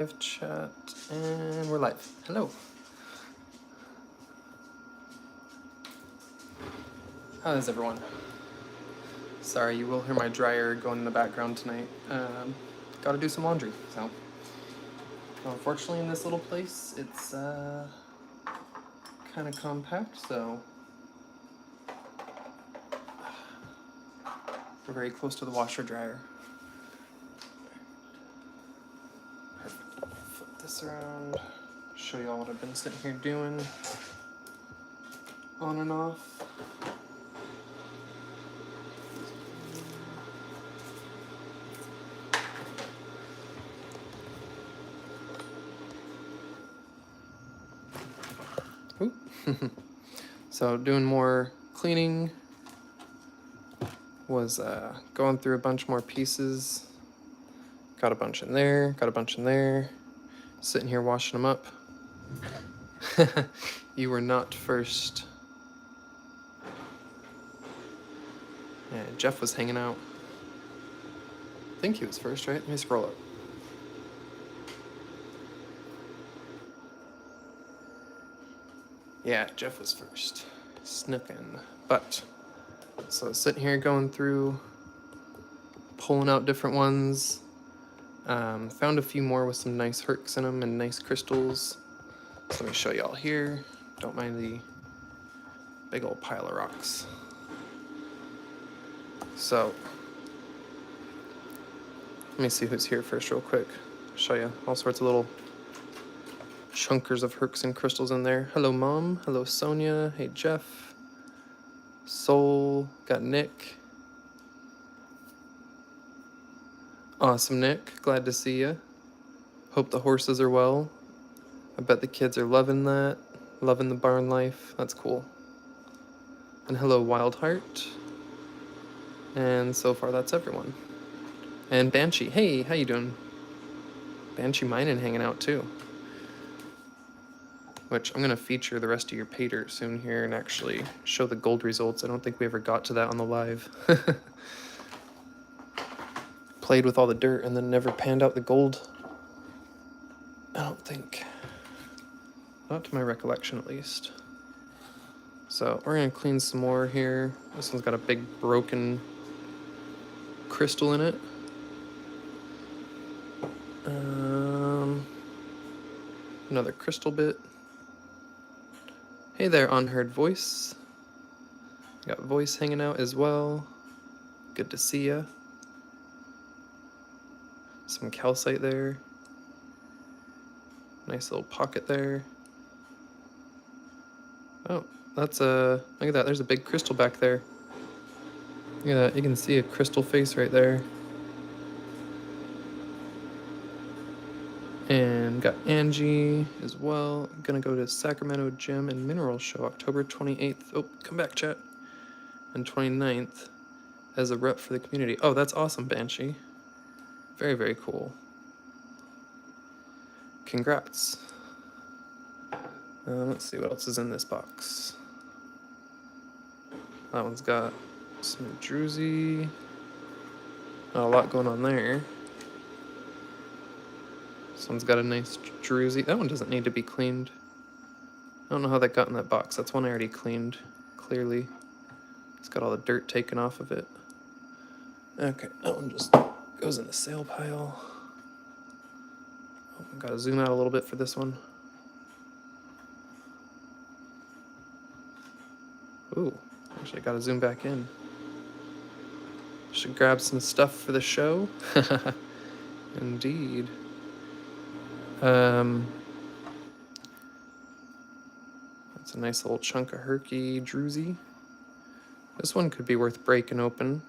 Live chat, and we're live. Hello. How is everyone? Sorry, you will hear my dryer going in the background tonight. Got to do some laundry, so unfortunately in this little place, it's kind of compact, so we're very close to the washer dryer. Perfect. Flip this around, show you all what I've been sitting here doing, on and off. Ooh. So doing more cleaning, was going through a bunch more pieces. Got a bunch in there, got a bunch in there. Sitting here washing them up. You were not first. Yeah, Jeff was hanging out. I think he was first, right? Let me scroll up. Yeah, Jeff was first. Snook in. But, so sitting here going through, pulling out different ones. Found a few more with some nice herks in them and nice crystals. So let me show y'all here. Don't mind the big old pile of rocks. So, let me see who's here first real quick. Show you all sorts of little chunkers of herks and crystals in there. Hello, Mom. Hello, Sonia. Hey, Jeff. Soul. Got Nick. Awesome, Nick. Glad to see you. Hope the horses are well. I bet the kids are loving that. Loving the barn life. That's cool. And hello, Wildheart. And so far, that's everyone. And Banshee. Hey, how you doing? Banshee Minin hanging out, too. Which I'm going to feature the rest of your pay dirt soon here and actually show the gold results. I don't think we ever got to that on the live. Played with all the dirt and then never panned out the gold. I don't think. Not to my recollection, at least. So we're going to clean some more here. This one's got a big broken crystal in it. Another crystal bit. Hey there, Unheard Voice. Got Voice hanging out as well. Good to see ya. Some calcite there. Nice little pocket there. Oh, that's a, look at that, there's a big crystal back there. Look at that, you can see a crystal face right there. And got Angie as well. Gonna go to Sacramento Gem and Mineral Show October 28th. Oh, come back, chat. And 29th as a rep for the community. Oh, that's awesome, Banshee. Very, very cool. Congrats. Let's see what else is in this box. That one's got some druzy. Not a lot going on there. This one's got a nice druzy. That one doesn't need to be cleaned. I don't know how that got in that box. That's one I already cleaned, clearly. It's got all the dirt taken off of it. Okay, that one just goes in the sale pile. Oh, gotta zoom out a little bit for this one. Ooh, actually gotta zoom back in. Should grab some stuff for the show. Indeed. That's a nice little chunk of herky druzy. This one could be worth breaking open.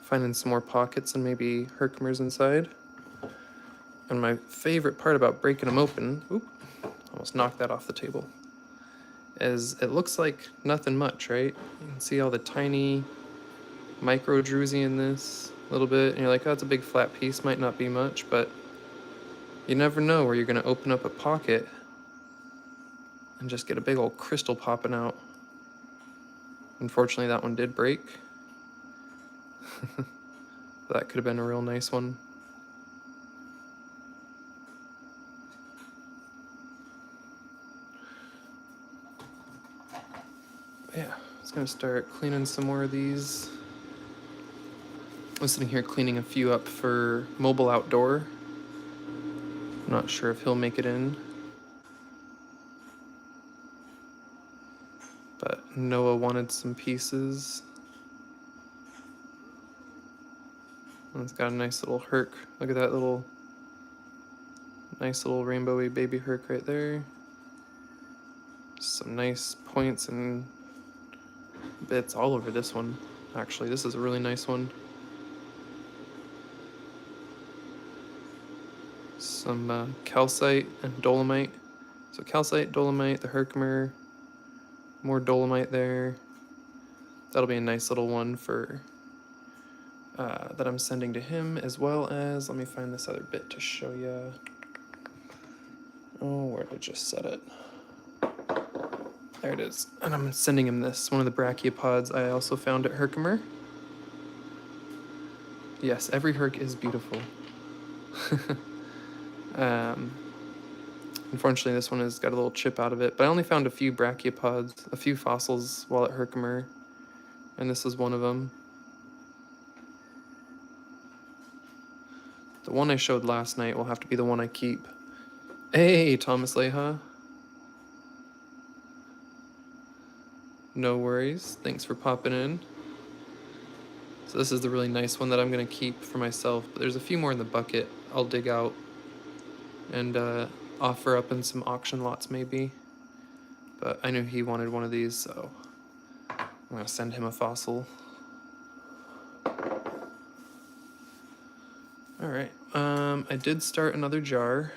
Finding some more pockets and maybe Herkimers inside. And my favorite part about breaking them open, oop, almost knocked that off the table, is it looks like nothing much, right? You can see all the tiny micro druzy in this a little bit, and you're like, oh, it's a big flat piece, might not be much, but you never know where you're gonna open up a pocket and just get a big old crystal popping out. Unfortunately, that one did break. That could have been a real nice one. yeah, I was gonna start cleaning some more of these. I'm sitting here cleaning a few up for mobile outdoor. I'm not sure if he'll make it in. But Noah wanted some pieces. And it's got a nice little herc. Look at that little, nice little rainbowy baby herc right there. Some nice points and bits all over this one. Actually, this is a really nice one. Some calcite and dolomite. So calcite, dolomite, the Herkimer, more dolomite there. That'll be a nice little one for that I'm sending to him, as well as, let me find this other bit to show you. Oh, where did I just set it? There it is. And I'm sending him this, one of the brachiopods I also found at Herkimer. Yes, every herc is beautiful. Unfortunately, this one has got a little chip out of it, but I only found a few brachiopods, a few fossils while at Herkimer, and this is one of them. The one I showed last night will have to be the one I keep. Hey, Thomas Leha. No worries. Thanks for popping in. So this is the really nice one that I'm going to keep for myself, but there's a few more in the bucket I'll dig out and offer up in some auction lots maybe. But I knew he wanted one of these, so I'm going to send him a fossil. All right, I did start another jar.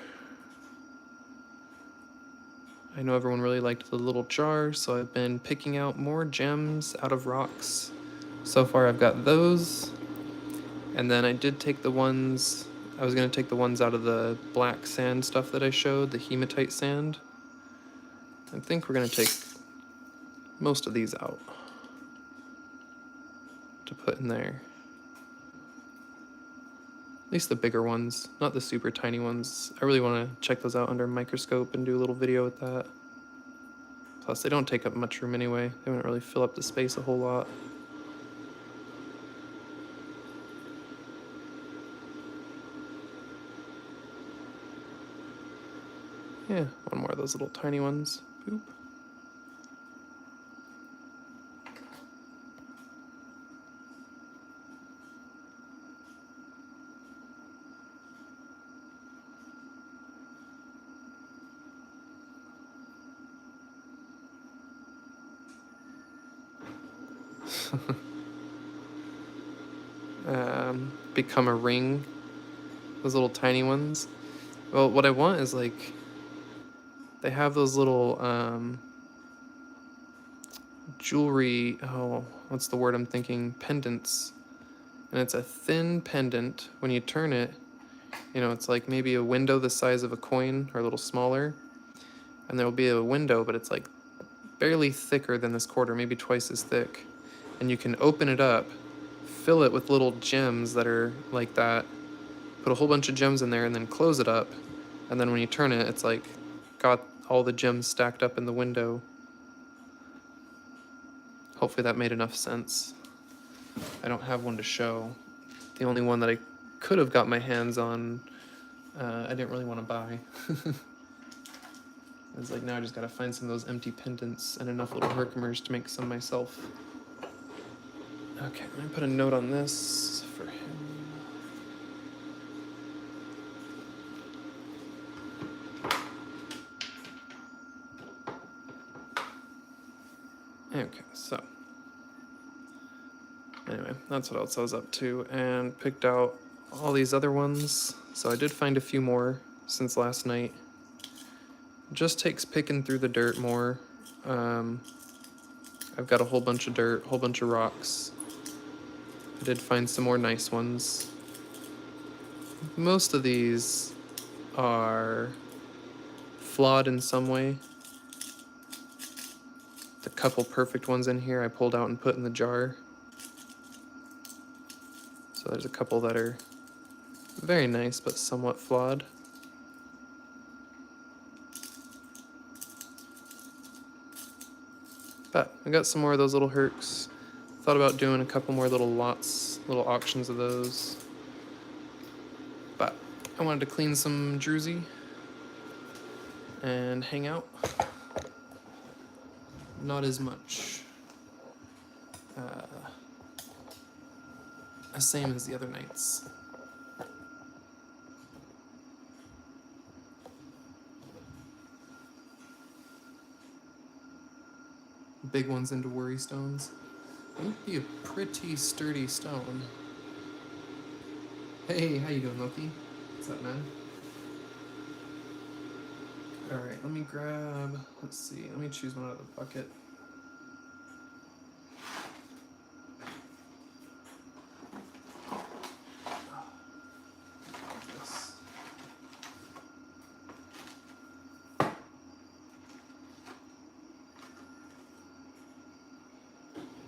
I know everyone really liked the little jar, so I've been picking out more gems out of rocks. So far I've got those, and then I did take the ones, I was going to take the ones out of the black sand stuff that I showed, the hematite sand. I think we're going to take most of these out to put in there. At least the bigger ones, not the super tiny ones. I really want to check those out under a microscope and do a little video with that. Plus, they don't take up much room anyway. They wouldn't really fill up the space a whole lot. Yeah, one more of those little tiny ones. Boop. Become a ring. Those little tiny ones. Well, what I want is like, they have those little jewelry, oh, what's the word I'm thinking? Pendants. And it's a thin pendant. When you turn it, you know, it's like maybe a window the size of a coin or a little smaller. And there will be a window, but it's like barely thicker than this quarter, maybe twice as thick. And you can open it up, fill it with little gems that are like that, put a whole bunch of gems in there, and then close it up. And then when you turn it, it's like got all the gems stacked up in the window. Hopefully that made enough sense. I don't have one to show. The only one that I could have got my hands on, I didn't really want to buy. It's like, now I just gotta find some of those empty pendants and enough little Herkimers to make some myself. Okay, let me put a note on this for him. Okay, so anyway, that's what else I was up to, and picked out all these other ones. So I did find a few more since last night. Just takes picking through the dirt more. I've got a whole bunch of dirt, whole bunch of rocks. I did find some more nice ones. Most of these are flawed in some way. The couple perfect ones in here I pulled out and put in the jar. So there's a couple that are very nice but somewhat flawed. But I got some more of those little herks. Thought about doing a couple more little lots, little auctions of those. But I wanted to clean some druzy and hang out. Not as much. Same as the other nights. Big ones into worry stones. It would be a pretty sturdy stone. Hey, how you doing, Loki? What's up, man? Alright, let me grab, let's see, let me choose one out of the bucket.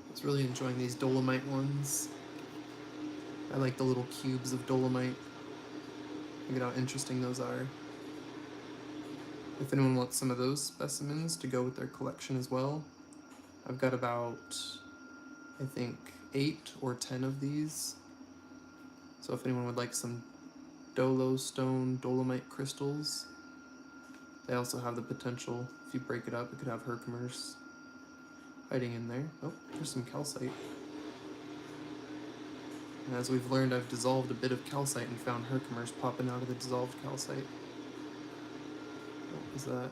I was really enjoying these dolomite ones. I like the little cubes of dolomite. Look at how interesting those are. If anyone wants some of those specimens to go with their collection as well, I've got about, I think, 8 or 10 of these. So if anyone would like some dolo stone dolomite crystals, they also have the potential, if you break it up, it could have Herkimers hiding in there. Oh, there's some calcite. And as we've learned, I've dissolved a bit of calcite and found Herkimers popping out of the dissolved calcite. What was that?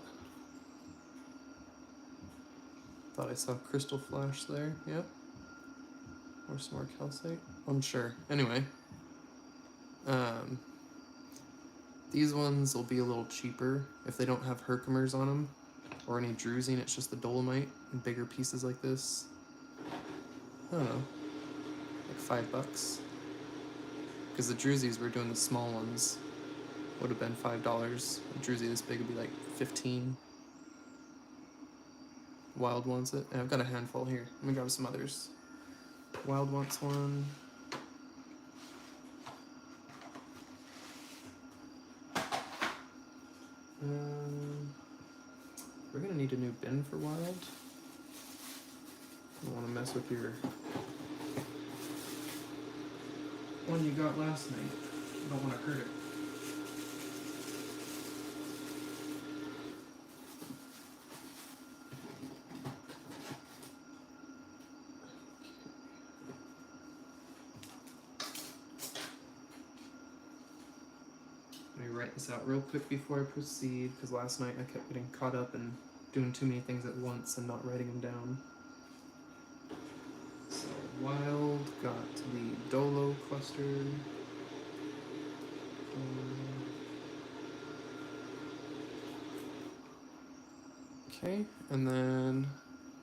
Thought I saw crystal flash there. Yep. Or some more calcite. Unsure. Anyway. These ones will be a little cheaper if they don't have Herkimers on them or any druzy and it's just the dolomite in bigger pieces like this. I don't know. Like $5. Because the druzies were doing the small ones. Would have been $5. A druzy this big would be like 15. Wild wants it. And I've got a handful here. Let me grab some others. Wild wants one. We're gonna need a new bin for wild. I don't want to mess with your one you got last night. I don't want to hurt it. Let me write this out real quick before I proceed, because last night I kept getting caught up and doing too many things at once and not writing them down. So wild got the dolo cluster. Okay, and then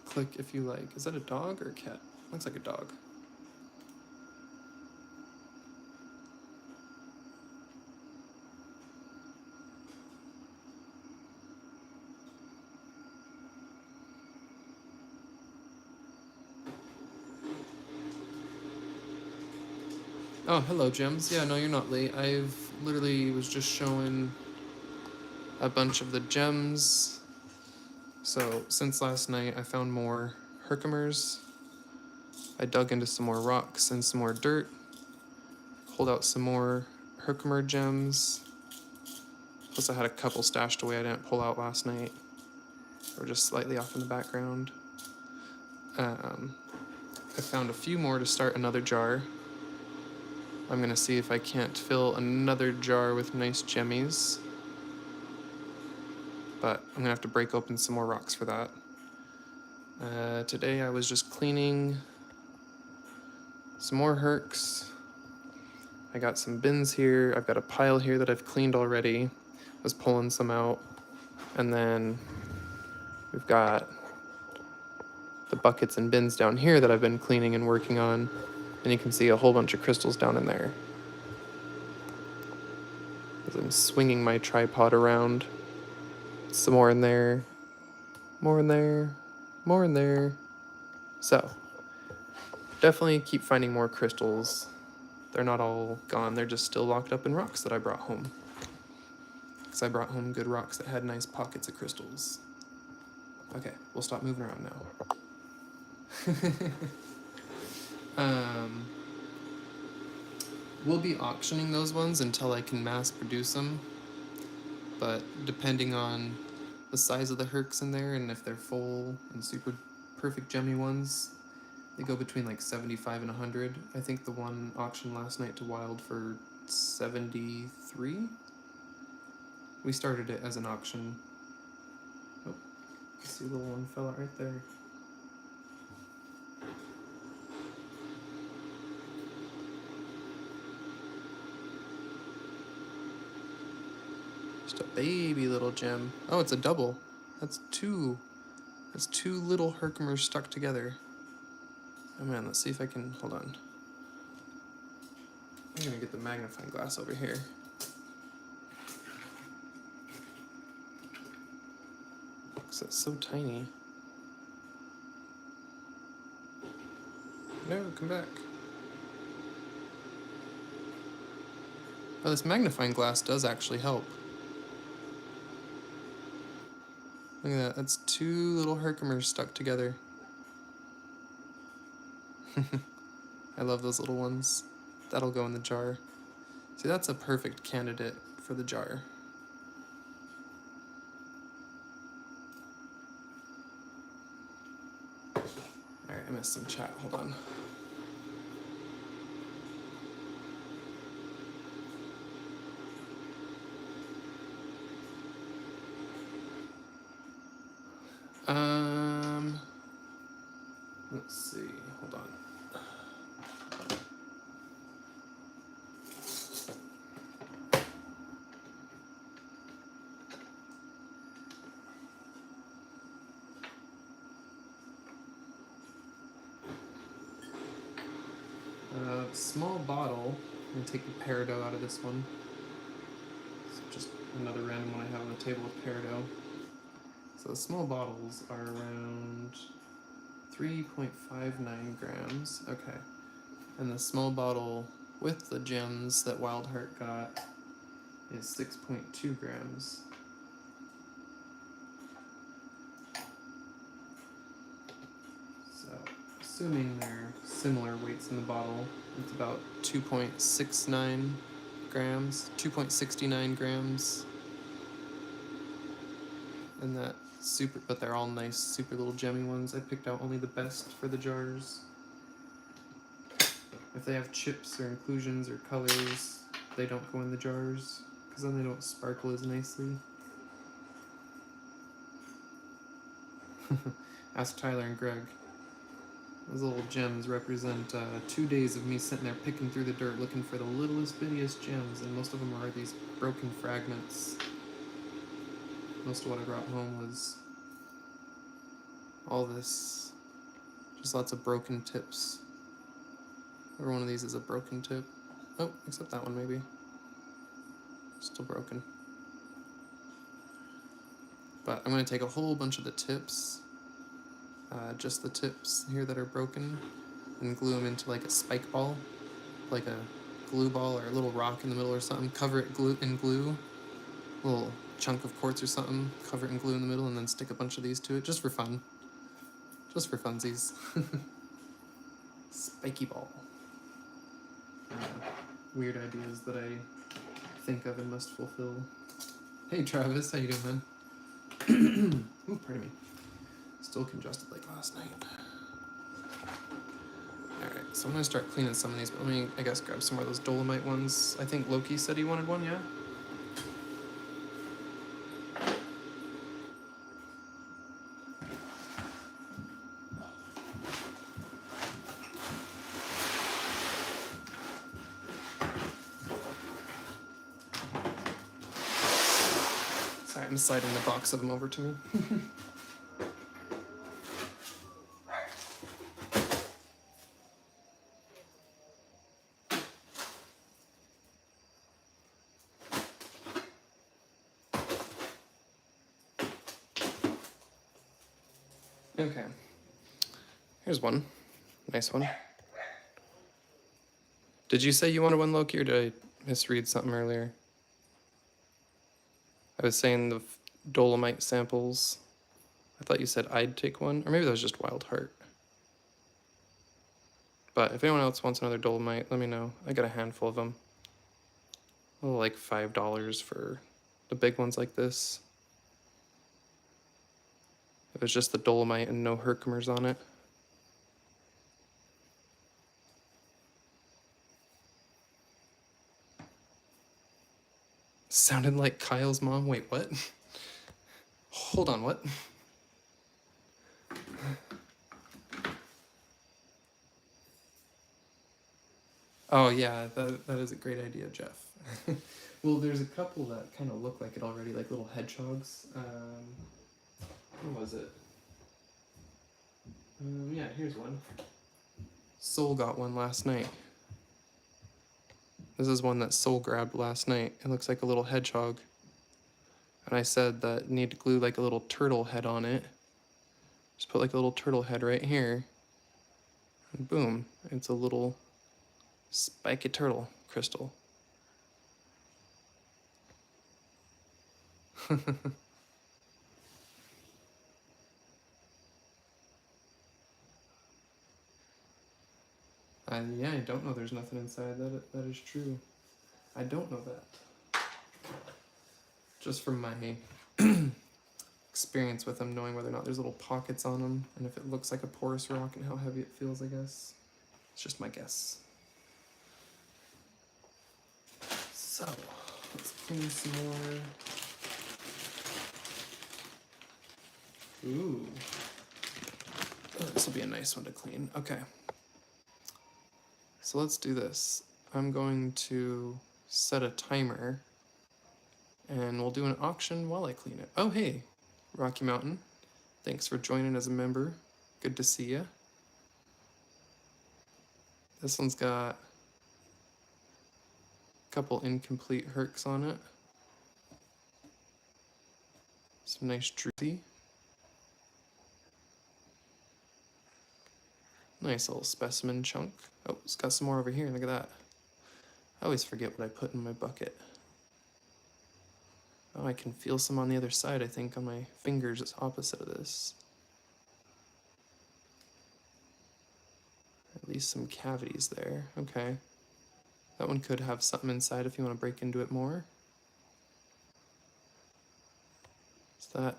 click if you like. Is that a dog or a cat? Looks like a dog. Oh, hello, Gems. Yeah, no, you're not late. I've literally was just showing a bunch of the gems. So, since last night, I found more Herkimers. I dug into some more rocks and some more dirt. Pulled out some more Herkimer gems. Plus, I had a couple stashed away I didn't pull out last night. They were just slightly off in the background. I found a few more to start another jar. I'm going to see if I can't fill another jar with nice gemmies. But I'm going to have to break open some more rocks for that. Today I was just cleaning some more herks. I got some bins here. I've got a pile here that I've cleaned already. I was pulling some out. And then we've got the buckets and bins down here that I've been cleaning and working on. And you can see a whole bunch of crystals down in there. As I'm swinging my tripod around. Some more in there. More in there. More in there. So, definitely keep finding more crystals. They're not all gone. They're just still locked up in rocks that I brought home. Because I brought home good rocks that had nice pockets of crystals. Okay, we'll stop moving around now. We'll be auctioning those ones until I can mass produce them. But depending on the size of the hercs in there and if they're full and super perfect gemmy ones, they go between like 75 and 100. I think the one auctioned last night to Wild for 73. We started it as an auction. Oh, I see a little one fell out right there. Just a baby little gem. Oh, it's a double. That's two. That's two little Herkimers stuck together. Oh man, let's see if I can, hold on. I'm gonna get the magnifying glass over here. Because that's so tiny. No, come back. Oh, this magnifying glass does actually help. Look at that, that's two little Herkimers stuck together. I love those little ones. That'll go in the jar. See, that's a perfect candidate for the jar. Alright, I missed some chat, hold on. Let's see, hold on. Small bottle. I'm gonna take the peridot out of this one. So just another random one I have on the table with peridot. So the small bottles are around 3.59 grams. Okay. And the small bottle with the gems that Wild Heart got is 6.2 grams. So, assuming they're similar weights in the bottle, it's about 2.69 grams, 2.69 grams. And that super, but they're all nice, super little gemmy ones. I picked out only the best for the jars. If they have chips or inclusions or colors, they don't go in the jars, because then they don't sparkle as nicely. Ask Tyler and Greg. Those little gems represent 2 days of me sitting there picking through the dirt looking for the littlest bittiest gems, and most of them are these broken fragments. Most of what I brought home was all this, just lots of broken tips. Every one of these is a broken tip. Oh, except that one maybe. Still broken. But I'm going to take a whole bunch of the tips, just the tips here that are broken, and glue them into like a spike ball, like a glue ball or a little rock in the middle or something. Cover it in glue, a little chunk of quartz or something, cover it in glue in the middle, and then stick a bunch of these to it, just for fun. Just for funsies. Spiky ball. Weird ideas that I think of and must fulfill. Hey Travis, how you doing, man? Ooh, pardon me. Still congested like last night. Alright, so I'm gonna start cleaning some of these, but let me, I guess, grab some more of those dolomite ones. I think Loki said he wanted one, yeah? Sorry, I'm sliding the box of them over to me. Okay. Here's one. Nice one. Did you say you wanted one, Loki, or did I misread something earlier? I was saying the dolomite samples. I thought you said I'd take one, or maybe that was just Wild Heart. But if anyone else wants another dolomite, let me know. I got a handful of them. Like $5 for the big ones like this. It was just the dolomite and no Herkimers on it. Sounded like Kyle's mom. Wait, what? Hold on, what? Oh yeah, that is a great idea, Jeff. Well, there's a couple that kind of look like it already, like little hedgehogs. What was it? Yeah, here's one. Soul got one last night. This is one that Soul grabbed last night. It looks like a little hedgehog. And I said that you need to glue like a little turtle head on it. Just put like a little turtle head right here. And boom, it's a little spiky turtle crystal. Yeah, I don't know there's nothing inside. That is true. I don't know that. Just from my experience with them, knowing whether or not there's little pockets on them, and if it looks like a porous rock and how heavy it feels, I guess. It's just my guess. So, let's clean some more. Ooh. Oh, this will be a nice one to clean. Okay. So let's do this. I'm going to set a timer and we'll do an auction while I clean it. Oh, hey, Rocky Mountain. Thanks for joining as a member. Good to see ya. This one's got a couple incomplete herks on it. Some nice druzy. Nice little specimen chunk. Oh, it's got some more over here. Look at that. I always forget what I put in my bucket. Oh, I can feel some on the other side, I think, on my fingers. It's opposite of this. At least some cavities there. Okay. That one could have something inside if you want to break into it more. Is that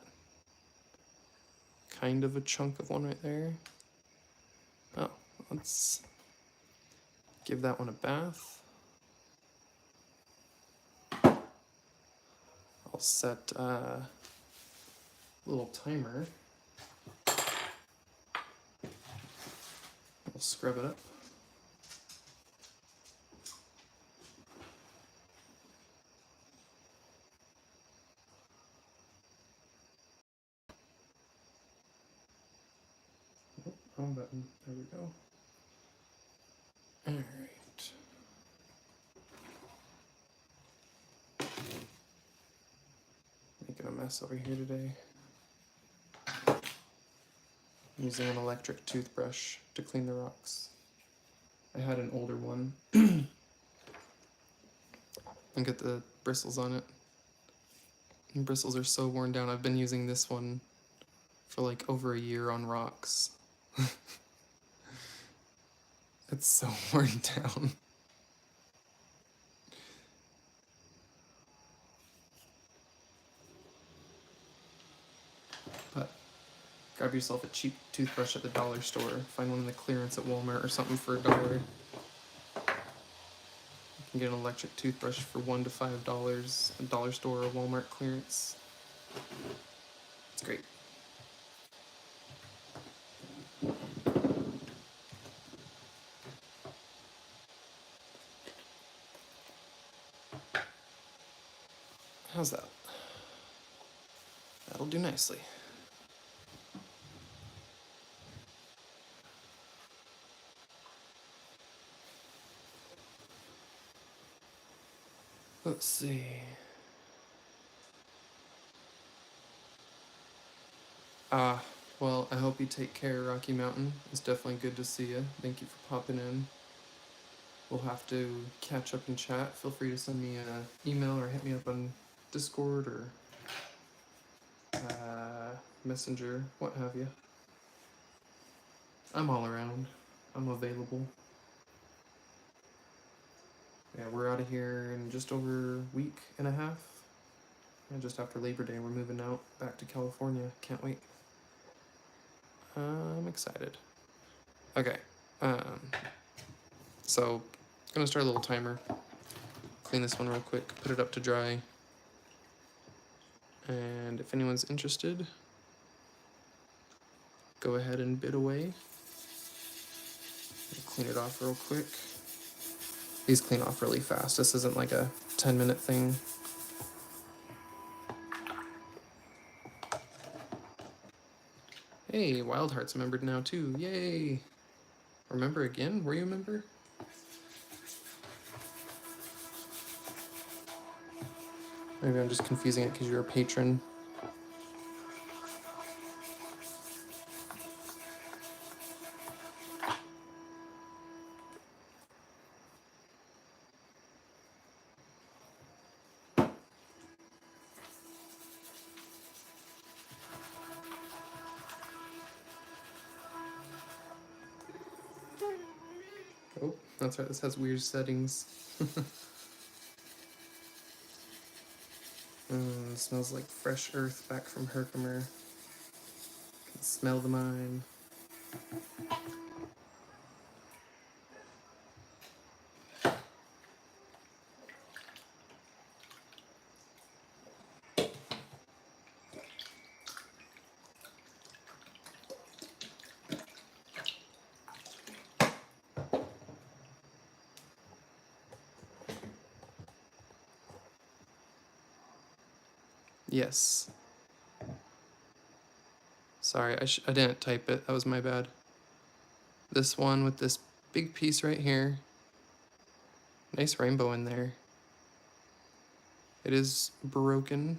kind of a chunk of one right there? Oh, let's give that one a bath. I'll set a little timer. We'll scrub it up. Oh, wrong button. There we go. All right. Making a mess over here today. I'm using an electric toothbrush to clean the rocks. I had an older one. And get the bristles on it. And bristles are so worn down. I've been using this one for like over a year on rocks. It's so worn down. But grab yourself a cheap toothbrush at the dollar store. Find one in the clearance at Walmart or something for $1. You can get an electric toothbrush for $1 to $5 at dollar store or Walmart clearance. It's great. How's that? That'll do nicely. Let's see. Well, I hope you take care, Rocky Mountain. It's definitely good to see you. Thank you for popping in. We'll have to catch up and chat. Feel free to send me an email or hit me up on Discord or Messenger, what have you. I'm all around. I'm available. Yeah, we're out of here in just over a week and a half. And just after Labor Day, we're moving out back to California. Can't wait. I'm excited. Okay. So, gonna start a little timer. Clean this one real quick. Put it up to dry. And if anyone's interested, go ahead and bid away. Clean it off real quick. These clean off really fast. This isn't like a 10-minute thing. Hey, Wild Heart's a member now too. Yay! Remember again? Were you a member? Maybe I'm just confusing it because you're a patron. Oh, that's right. This has weird settings. It smells like fresh earth back from Herkimer. Can smell the mine. Yes. Sorry, I didn't type it. That was my bad. This one with this big piece right here. Nice rainbow in there. It is broken,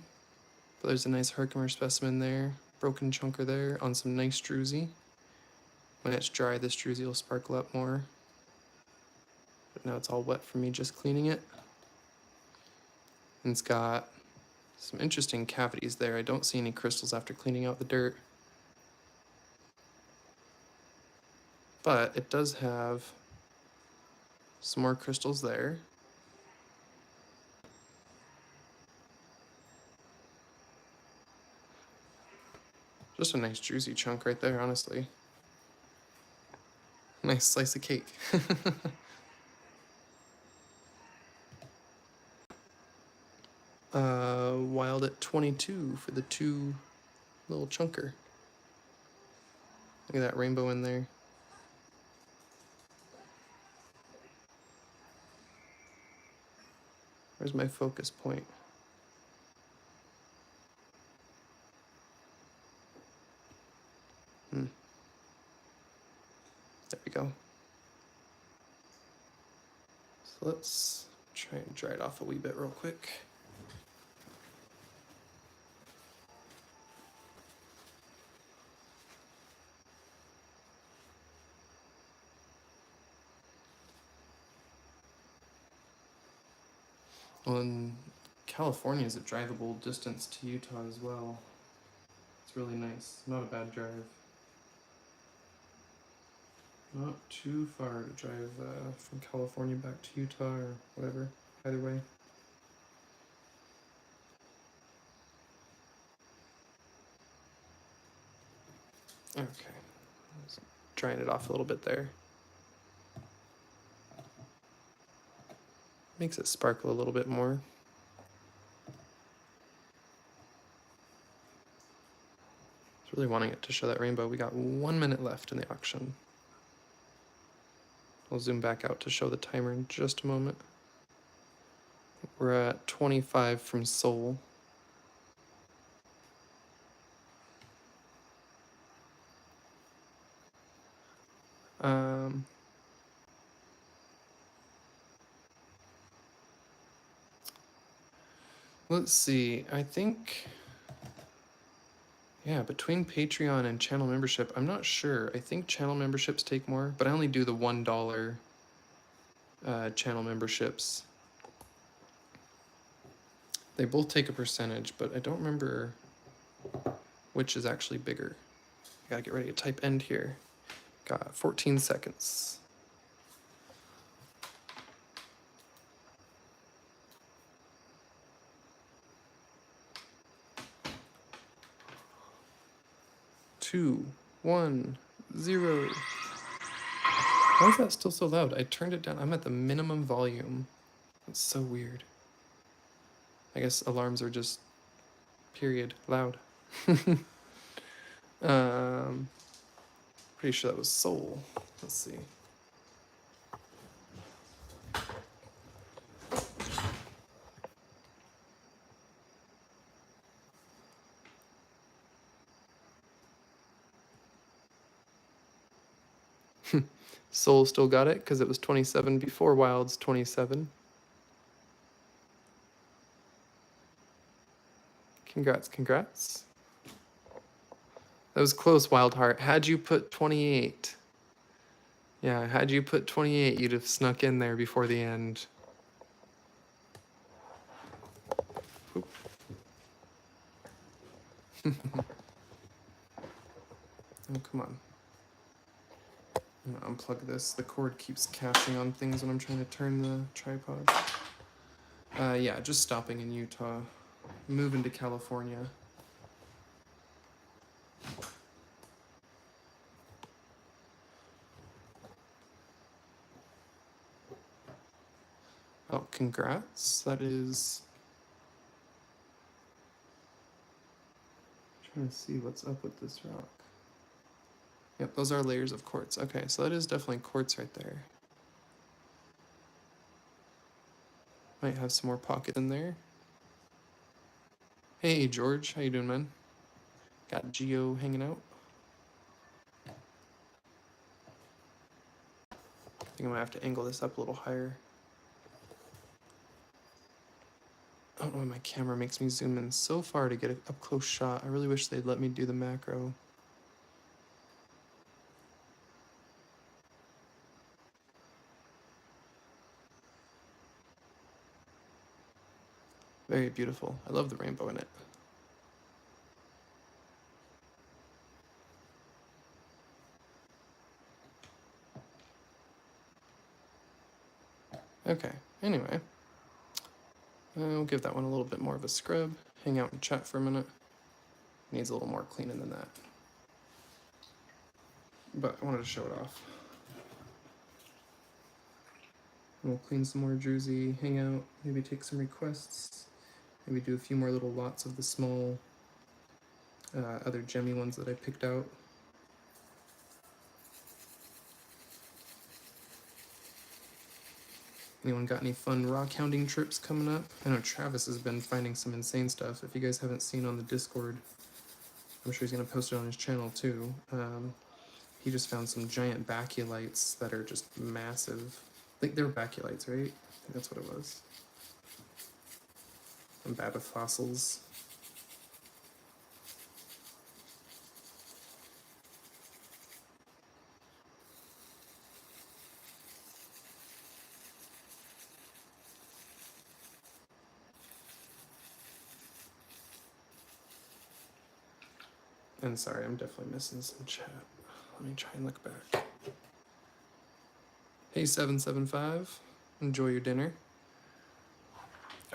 but there's a nice Herkimer specimen there. Broken chunker there on some nice druzy. When it's dry, this druzy will sparkle up more. But now it's all wet from me just cleaning it. And it's got some interesting cavities there. I don't see any crystals after cleaning out the dirt. But it does have some more crystals there. Just a nice juicy chunk right there, honestly. Nice slice of cake. Wild at 22 for the 2 little chunker. Look at that rainbow in there. Where's my focus point? There we go. So let's try and dry it off a wee bit real quick. Well, and California is a drivable distance to Utah as well. It's really nice. Not a bad drive. Not too far to drive from California back to Utah or whatever. Either way. Okay. Just drying it off a little bit there. Makes it sparkle a little bit more. Just really wanting it to show that rainbow. We got 1 minute left in the auction. I'll zoom back out to show the timer in just a moment. We're at 25 from Seoul. Let's see. I think, yeah, between Patreon and channel membership, I'm not sure. I think channel memberships take more, but I only do the $1 channel memberships. They both take a percentage, but I don't remember which is actually bigger. I gotta get ready to type end here. Got 14 seconds. 2, 1, 0. Why is that still so loud? I turned it down. I'm at the minimum volume. That's so weird. I guess alarms are just, period, loud. Pretty sure that was Soul. Let's see. Soul still got it because it was 27 before Wild's 27. Congrats, congrats. That was close, Wildheart. Had you put 28, yeah, had you put 28, you'd have snuck in there before the end. Oh, come on. I'm gonna unplug this. The cord keeps catching on things when I'm trying to turn the tripod. Yeah, just stopping in Utah. Moving to California. Oh, congrats. That is... I'm trying to see what's up with this rock. Yep, those are layers of quartz. Okay, so that is definitely quartz right there. Might have some more pockets in there. Hey, George. How you doing, man? Got Geo hanging out. I think I might have to angle this up a little higher. I don't know why my camera makes me zoom in so far to get an up-close shot. I really wish they'd let me do the macro. Very beautiful. I love the rainbow in it. Okay, anyway. We'll give that one a little bit more of a scrub. Hang out and chat for a minute. Needs a little more cleaning than that. But I wanted to show it off. We'll clean some more Druzy, hang out, maybe take some requests. Maybe do a few more little lots of the small other gemmy ones that I picked out. Anyone got any fun rockhounding trips coming up? I know Travis has been finding some insane stuff. If you guys haven't seen on the Discord, I'm sure he's going to post it on his channel too. He just found some giant baculites that are just massive. I think they were baculites, right? I think that's what it was. Some babbit fossils. And sorry, I'm definitely missing some chat. Let me try and look back. Hey, 775. Enjoy your dinner.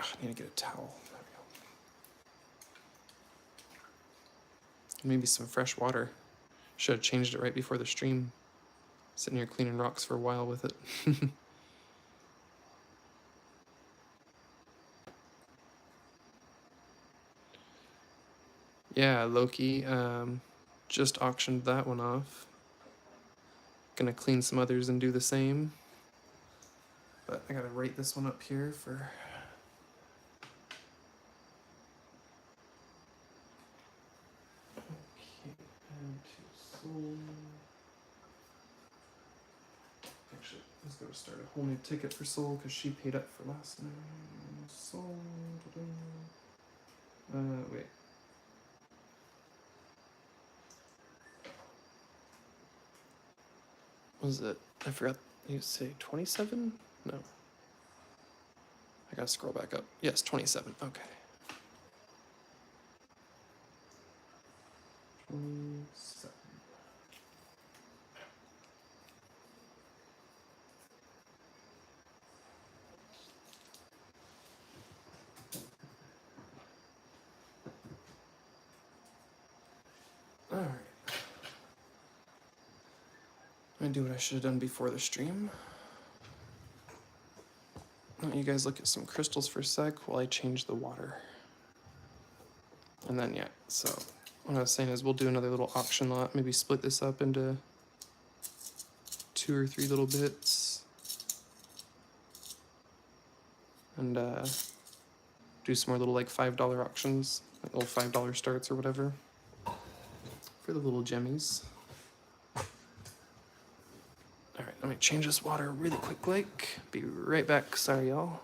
Oh, I need to get a towel. There we go. Maybe some fresh water. Should have changed it right before the stream. Sitting here cleaning rocks for a while with it. Yeah, Loki. Just auctioned that one off. Gonna clean some others and do the same. But I gotta rate this one up here for... Okay, add to soul. Actually, let's go start a whole new ticket for Soul because she paid up for last night. Soul. Wait. Was it? I forgot. You say 27? No. I gotta scroll back up. Yes, 27. Okay. 27. All right. I'm gonna do what I should have done before the stream. Let you guys look at some crystals for a sec while I change the water. And then, yeah, so what I was saying is we'll do another little auction lot, maybe split this up into 2 or 3 little bits. And do some more little like $5 auctions, like little $5 starts or whatever, for the little gemmies. All right, let me change this water really quick, like. Be right back, sorry y'all.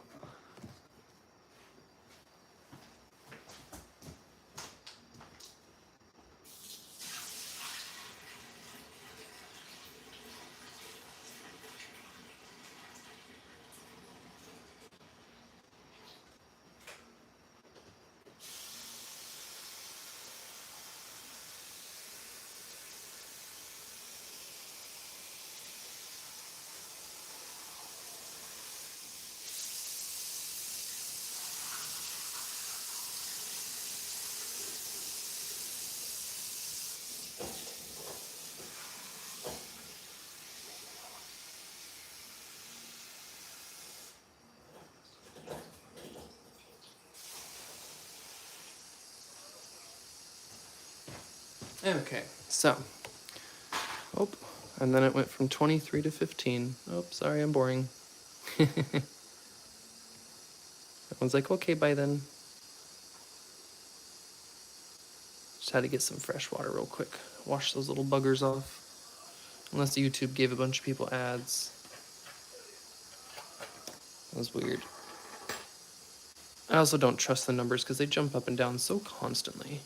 Okay, so, oh, and then it went from 23 to 15. Oh, sorry, I'm boring. Everyone's like, okay, bye then. Just had to get some fresh water real quick. Wash those little buggers off. Unless YouTube gave a bunch of people ads. That was weird. I also don't trust the numbers because they jump up and down so constantly.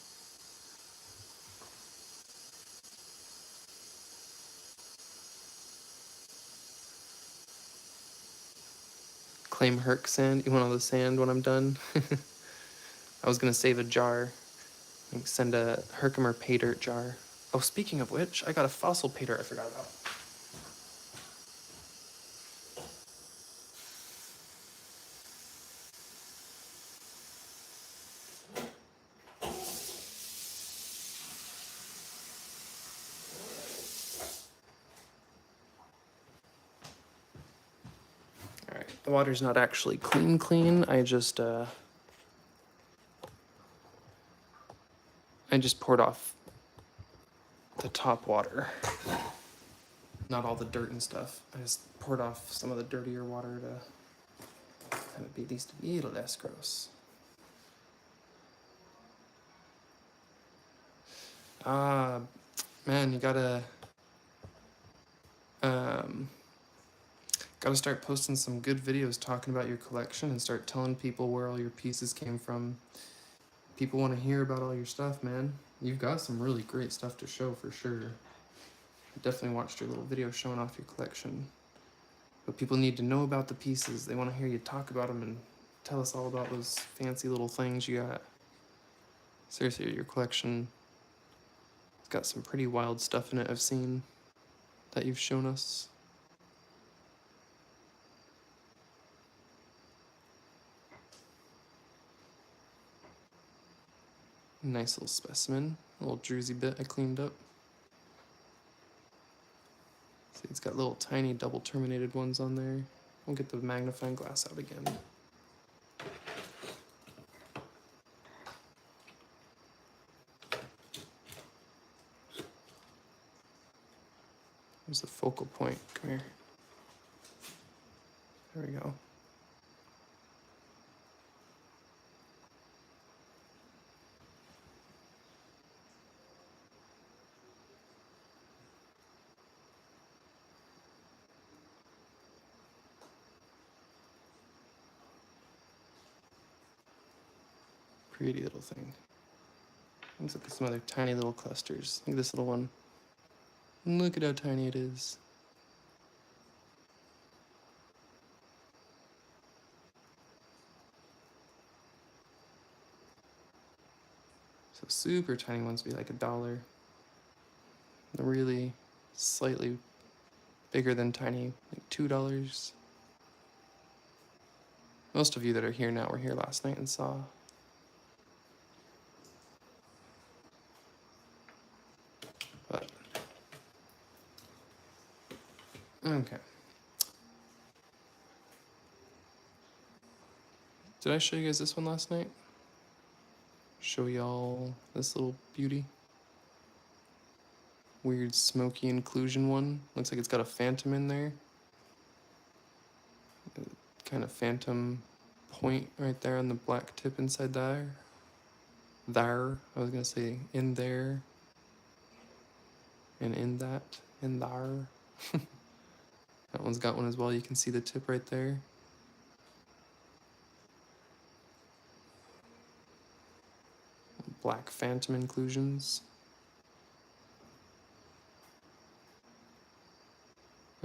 Claim Herc sand. You want all the sand when I'm done? I was gonna save a jar. Like send a Herkimer pay dirt jar. Oh, speaking of which, I got a fossil pay dirt I forgot about. All right, the water's not actually clean. I just poured off the top water. Not all the dirt and stuff. I just poured off some of the dirtier water to have it be at least a little less gross. Man, you gotta start posting some good videos talking about your collection and start telling people where all your pieces came from. People want to hear about all your stuff, man. You've got some really great stuff to show for sure. I definitely watched your little video showing off your collection. But people need to know about the pieces. They want to hear you talk about them and tell us all about those fancy little things you got. Seriously, your collection has got some pretty wild stuff in it I've seen that you've shown us. Nice little specimen, a little druzy bit I cleaned up. See, it's got little tiny double terminated ones on there. We'll get the magnifying glass out again. There's the focal point, come here. There we go. Pretty little thing. Let's look at some other tiny little clusters. Look at this little one. Look at how tiny it is. So super tiny ones would be like $1. The really slightly bigger than tiny, like $2. Most of you that are here now were here last night and saw. But Okay. Did I show you guys this one last night? Show y'all this little beauty? Weird smoky inclusion one. Looks like it's got a phantom in there. Kind of phantom point right there on the black tip inside there. I was gonna say in there. And in that. In there. That one's got one as well. You can see the tip right there. Black phantom inclusions.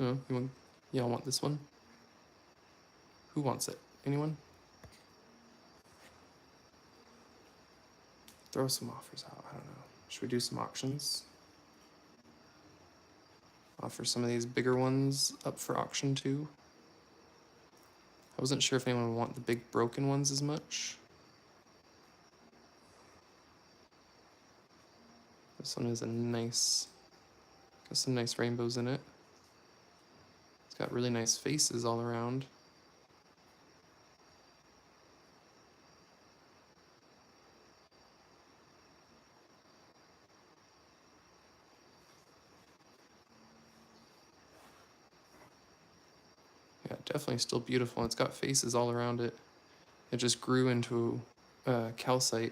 Oh, y'all want this one? Who wants it? Anyone? Throw some offers out. I don't know. Should we do some auctions? Offer some of these bigger ones up for auction too. I wasn't sure if anyone would want the big broken ones as much. This one is a nice, got some nice rainbows in it. It's got really nice faces all around. Yeah, definitely still beautiful. It's got faces all around it. It just grew into calcite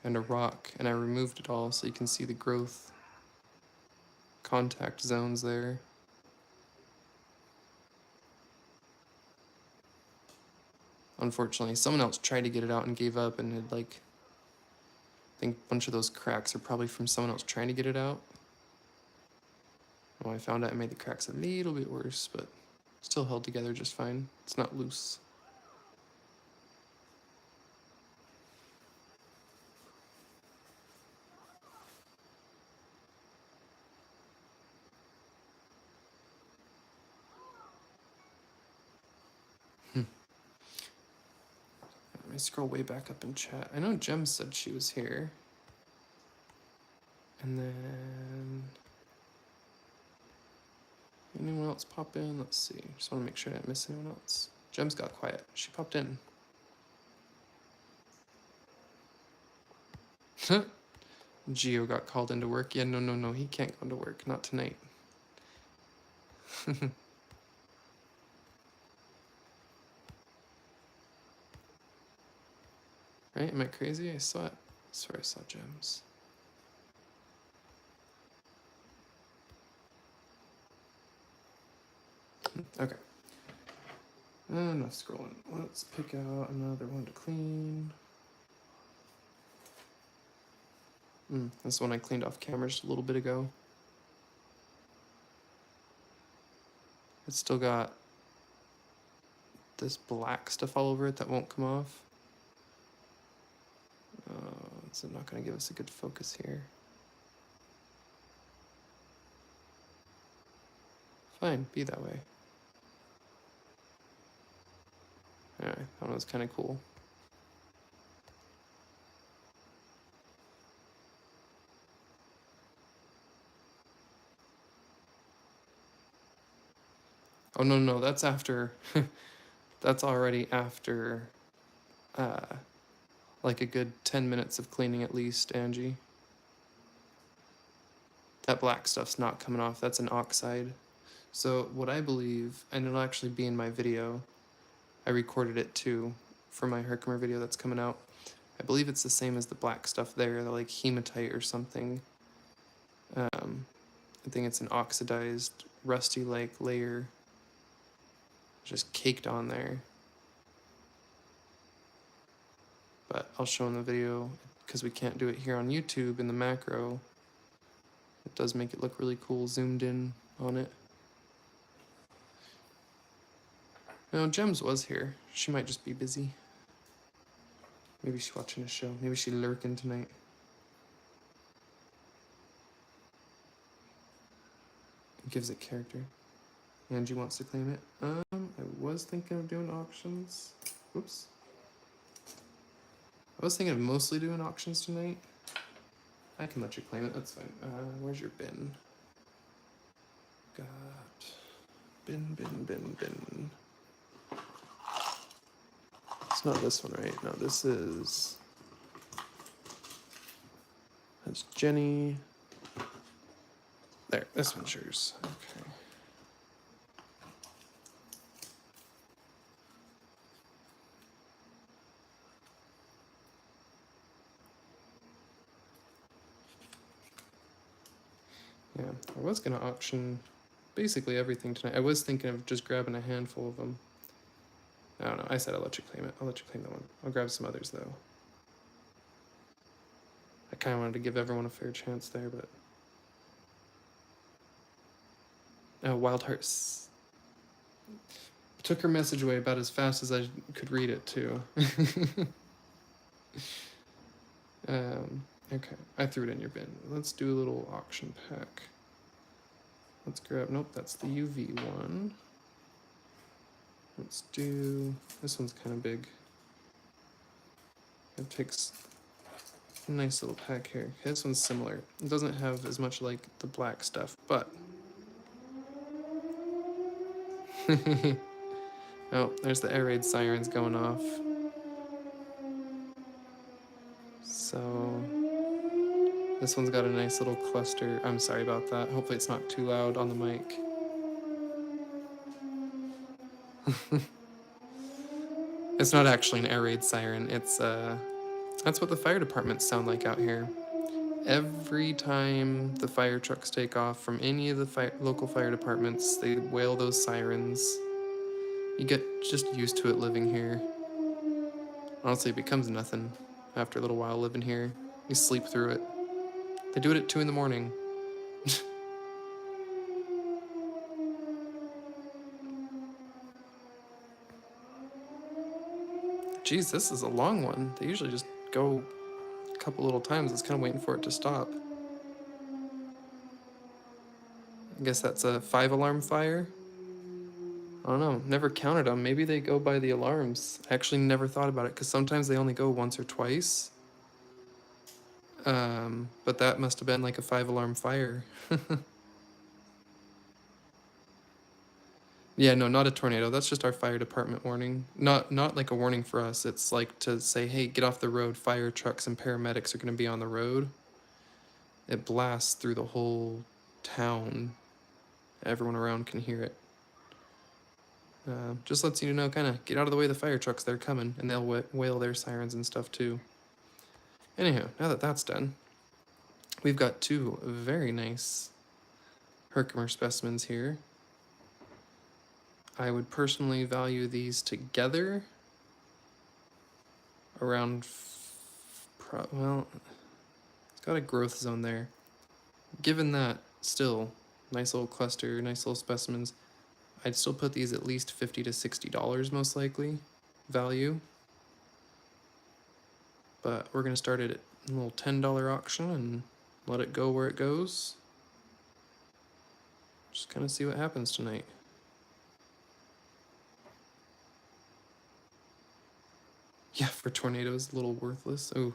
and a rock, and I removed it all so you can see the growth contact zones there. Unfortunately, someone else tried to get it out and gave up, and had like, I think a bunch of those cracks are probably from someone else trying to get it out. When I found out, I made the cracks a little bit worse, but still held together just fine. It's not loose. Let me scroll way back up in chat. I know Jem said she was here. And then anyone else pop in? Let's see. Just want to make sure I didn't miss anyone else. Jem's got quiet. She popped in. Geo got called into work. Yeah, no. He can't go into work. Not tonight. Right? Am I crazy? I saw it. I swear I saw Gems. Okay. Enough scrolling. Let's pick out another one to clean. This one I cleaned off camera just a little bit ago. It's still got this black stuff all over it that won't come off. It's not going to give us a good focus here. Fine, be that way. Alright, that one was kind of cool. Oh, no, that's after. That's already after, like a good 10 minutes of cleaning at least, Angie. That black stuff's not coming off. That's an oxide. So what I believe, and it'll actually be in my video, I recorded it too for my Herkimer video that's coming out. I believe it's the same as the black stuff there, the like hematite or something. I think it's an oxidized, rusty-like layer just caked on there. But I'll show in the video, because we can't do it here on YouTube in the macro. It does make it look really cool zoomed in on it. No, Gems was here. She might just be busy. Maybe she's watching a show. Maybe she's lurking tonight. It gives it character. Angie wants to claim it. I was thinking of doing auctions. Oops. I was thinking of mostly doing auctions tonight. I can let you claim it, that's fine. Where's your bin? Got Bin. It's not this one, right? No, this is... That's Jenny. There, this one's yours. Okay. Yeah, I was gonna auction basically everything tonight. I was thinking of just grabbing a handful of them. I don't know. I said I'll let you claim it. I'll let you claim that one. I'll grab some others though. I kind of wanted to give everyone a fair chance there, but... Oh, Wild Hearts. Took her message away about as fast as I could read it, too. Okay, I threw it in your bin. Let's do a little auction pack. Let's grab... Nope, that's the UV one. Let's do... This one's kind of big. It takes... A nice little pack here. Okay, this one's similar. It doesn't have as much like the black stuff, but... Oh, there's the air raid sirens going off. So... This one's got a nice little cluster. I'm sorry about that. Hopefully it's not too loud on the mic. It's not actually an air raid siren. It's, that's what the fire departments sound like out here. Every time the fire trucks take off from any of the local fire departments, they wail those sirens. You get just used to it living here. Honestly, it becomes nothing after a little while living here. You sleep through it. They do it at 2 in the morning. Geez, this is a long one. They usually just go a couple little times. I was kind of waiting for it to stop. I guess that's a 5-alarm fire. I don't know. Never counted them. Maybe they go by the alarms. I actually never thought about it because sometimes they only go once or twice. But that must have been like a 5-alarm fire. Yeah, no, not a tornado. That's just our fire department warning. Not like a warning for us. It's like to say, hey, get off the road. Fire trucks and paramedics are going to be on the road. It blasts through the whole town. Everyone around can hear it. Just lets you know, kind of, get out of the way of the fire trucks. They're coming, and they'll wail their sirens and stuff too. Anyhow, now that that's done, we've got 2 very nice Herkimer specimens here. I would personally value these together around, well, it's got a growth zone there. Given that, still, nice little cluster, nice little specimens, I'd still put these at least $50 to $60 most likely, value. But we're going to start it at a little $10 auction and let it go where it goes. Just kind of see what happens tonight. Yeah, for tornadoes, a little worthless. Ooh,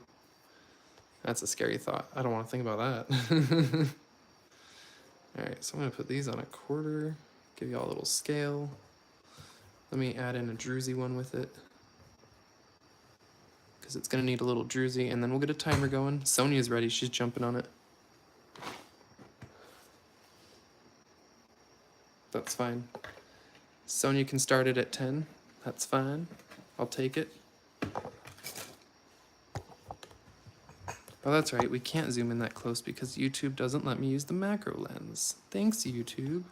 that's a scary thought. I don't want to think about that. Alright, so I'm going to put these on a quarter, give you all a little scale. Let me add in a druzy one with it, because it's going to need a little druzy, and then we'll get a timer going. Sonia's ready. She's jumping on it. That's fine. Sonia can start it at 10. That's fine. I'll take it. Oh, that's right. We can't zoom in that close because YouTube doesn't let me use the macro lens. Thanks, YouTube.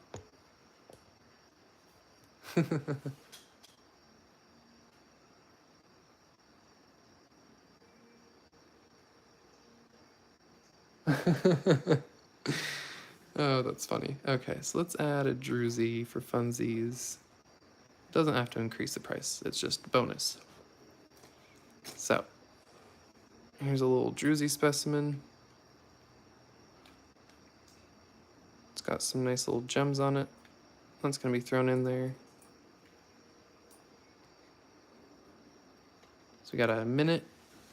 Oh, that's funny. Okay, so let's add a druzy for funsies. Doesn't have to increase the price. It's just bonus. So, here's a little druzy specimen. It's got some nice little gems on it. That's going to be thrown in there. So we got a minute,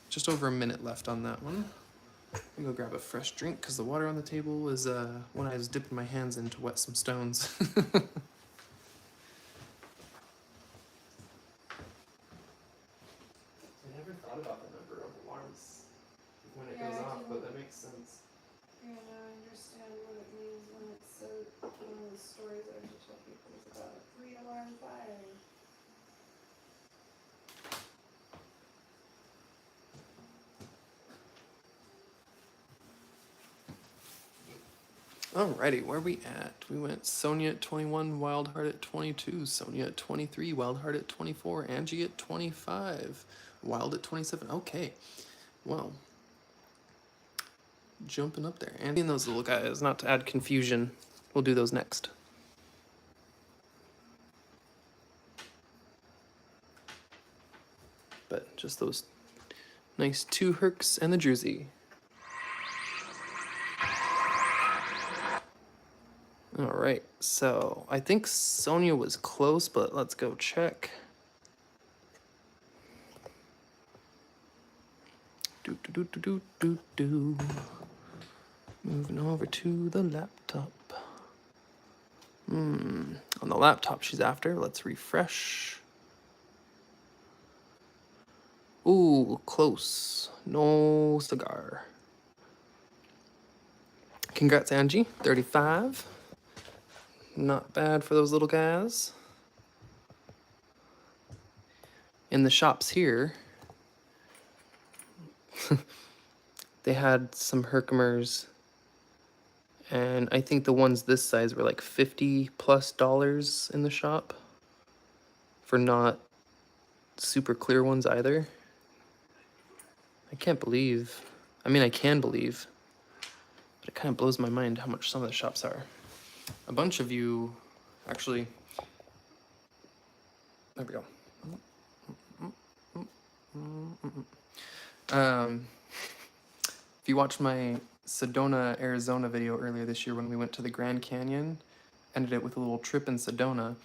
just over a minute left on that one. I'm gonna go grab a fresh drink because the water on the table is when I was dipping my hands in to wet some stones. Alrighty, where are we at? We went Sonia at 21, Wildheart at 22, Sonia at 23, Wildheart at 24, Angie at 25, Wild at 27. Okay, well, jumping up there. And those little guys, not to add confusion, we'll do those next. But just those nice 2 Herks and the Druzy. All right, so I think Sonia was close, but let's go check. Moving over to the laptop. On the laptop she's after. Let's refresh. Ooh, close. No cigar. Congrats, Angie. 35. Not bad for those little guys. In the shops here, they had some Herkimers, and I think the ones this size were like $50+ in the shop for not super clear ones either. I can't believe, I mean, I can believe, but it kind of blows my mind how much some of the shops are. A bunch of you, actually, there we go. If you watched my Sedona, Arizona video earlier this year when we went to the Grand Canyon, ended it with a little trip in Sedona,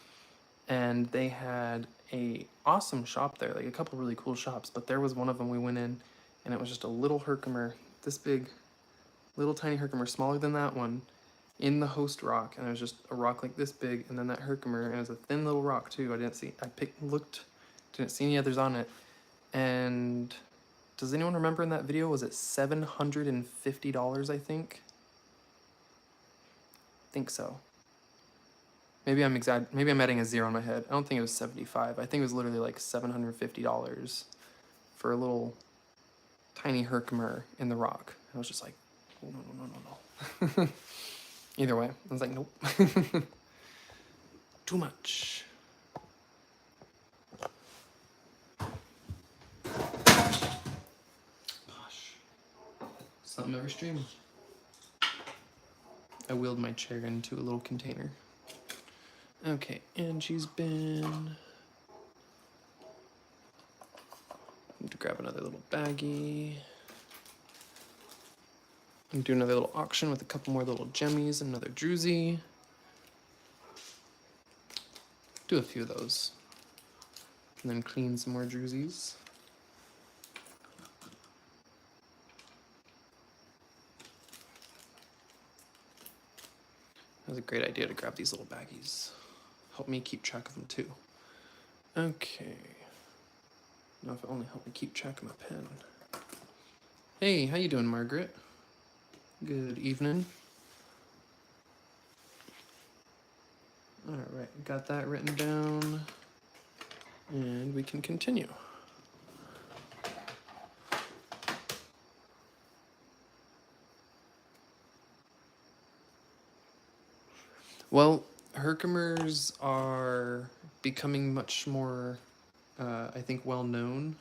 and they had a awesome shop there, like a couple really cool shops, but there was one of them we went in, and it was just a little Herkimer, this big, little tiny Herkimer, smaller than that one, in the host rock, and it was just a rock like this big, and then that Herkimer, and it was a thin little rock too. I didn't see, didn't see any others on it, and does anyone remember in that video, was it $750, I think? I think so. Maybe I'm adding a zero in my head. I don't think it was 75. I think it was literally like $750 for a little tiny Herkimer in the rock. I was just like, oh, no. Either way, I was like, nope. Too much. Gosh. Something every stream. I wheeled my chair into a little container. Okay, Angie's bin. Need to grab another little baggie. And do another little auction with a couple more little gemmies, another druzy. Do a few of those. And then clean some more druzies. That was a great idea to grab these little baggies. Help me keep track of them too. Okay. Now if it only helped me keep track of my pen. Hey, how you doing, Margaret? Good evening. All right, got that written down. And we can continue. Well, Herkimers are becoming much more, I think, well-known.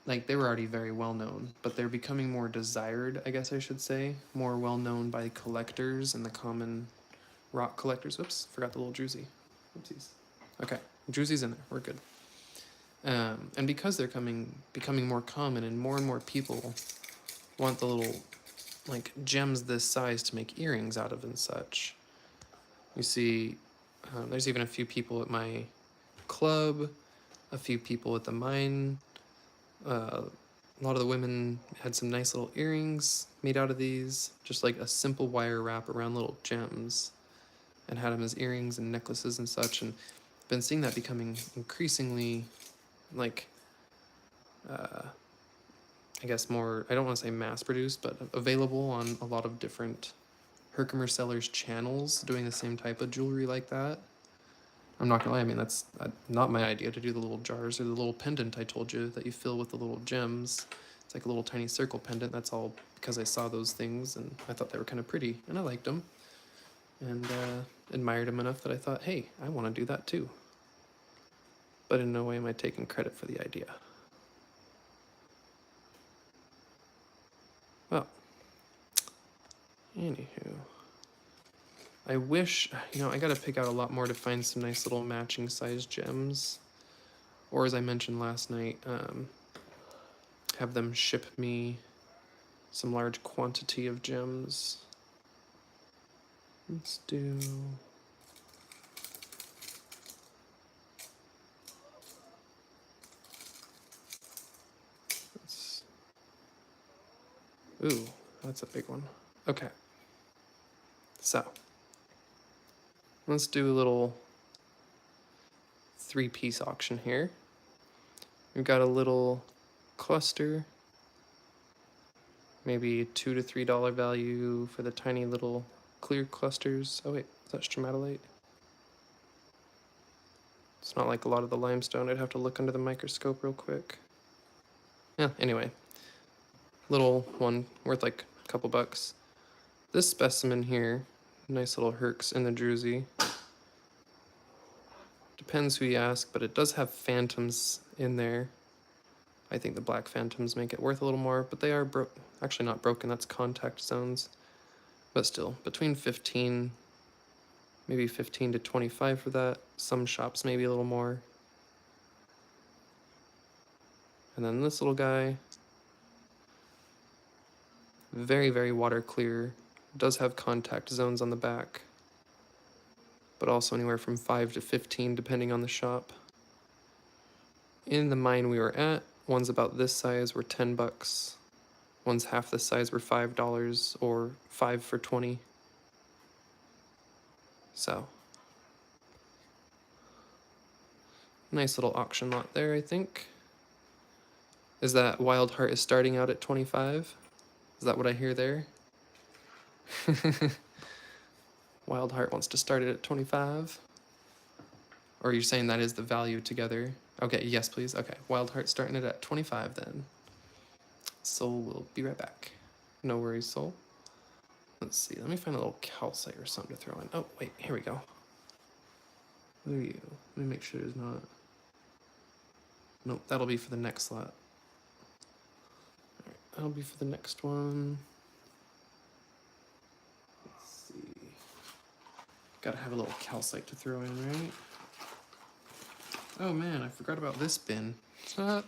Like, they were already very well-known, but they're becoming more desired, I guess I should say. More well-known by collectors and the common rock collectors. Oops, forgot the little druzy. Oopsies. Okay, druzy's in there, we're good. And because they're becoming more common and more people want the little, like, gems this size to make earrings out of and such. You see, there's even a few people at my club, a few people at the mine. A lot of the women had some nice little earrings made out of these, just like a simple wire wrap around little gems, and had them as earrings and necklaces and such. And been seeing that becoming increasingly, like, I guess more, I don't want to say mass produced, but available on a lot of different Herkimer sellers channels doing the same type of jewelry like that. I'm not gonna lie, I mean, that's not my idea to do the little jars or the little pendant I told you that you fill with the little gems. It's like a little tiny circle pendant. That's all because I saw those things and I thought they were kind of pretty and I liked them and admired them enough that I thought, hey, I want to do that too. But in no way am I taking credit for the idea. Well, anywho, I wish, I gotta pick out a lot more to find some nice little matching size gems. Or as I mentioned last night, have them ship me some large quantity of gems. Let's do... Ooh, that's a big one. Okay. So, let's do a little 3-piece auction here. We've got a little cluster, maybe $2 to $3 value for the tiny little clear clusters. Oh wait, is that stromatolite? It's not like a lot of the limestone. I'd have to look under the microscope real quick. Yeah, anyway. Little one worth like a couple bucks. This specimen here, nice little Herks in the druzy. Depends who you ask, but it does have phantoms in there. I think the black phantoms make it worth a little more, but they are actually not broken, that's contact zones. But still, between 15, maybe 15 to 25 for that. Some shops maybe a little more. And then this little guy, very, very water clear. Does have contact zones on the back, but also anywhere from 5 to 15 depending on the shop. In the mine we were at, ones about this size were 10 bucks. Ones half this size were $5 or 5 for 20. So, nice little auction lot there, I think. Is that Wild Heart is starting out at 25? Is that what I hear there? Wild Heart wants to start it at 25? Or you're saying that is the value together? Okay, yes please. Okay, Wild Heart starting it at 25 then. Soul will be right back. No worries, Soul. Let's see, let me find a little calcite or something to throw in. Oh, wait, here we go. What are you? Let me make sure there's not... Nope, that'll be for the next slot. Alright, that'll be for the next one. Let's see. Gotta have a little calcite to throw in, right? Oh man, I forgot about this bin. Oh,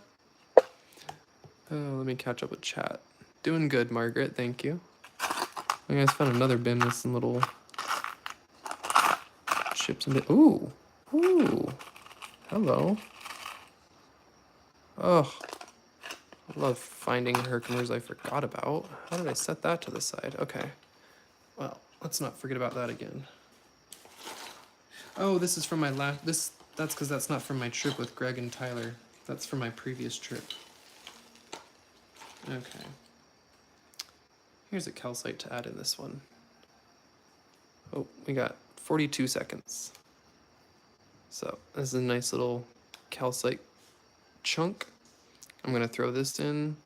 let me catch up with chat. Doing good, Margaret, thank you. I guys found another bin with some little chips and ooh, ooh, hello. Oh, I love finding Herkimers I forgot about. How did I set that to the side? Okay, well, let's not forget about that again. Oh, this is from my last, that's because that's not from my trip with Greg and Tyler. That's from my previous trip. Okay. Here's a calcite to add in this one. Oh, we got 42 seconds. So this is a nice little calcite chunk. I'm gonna throw this in.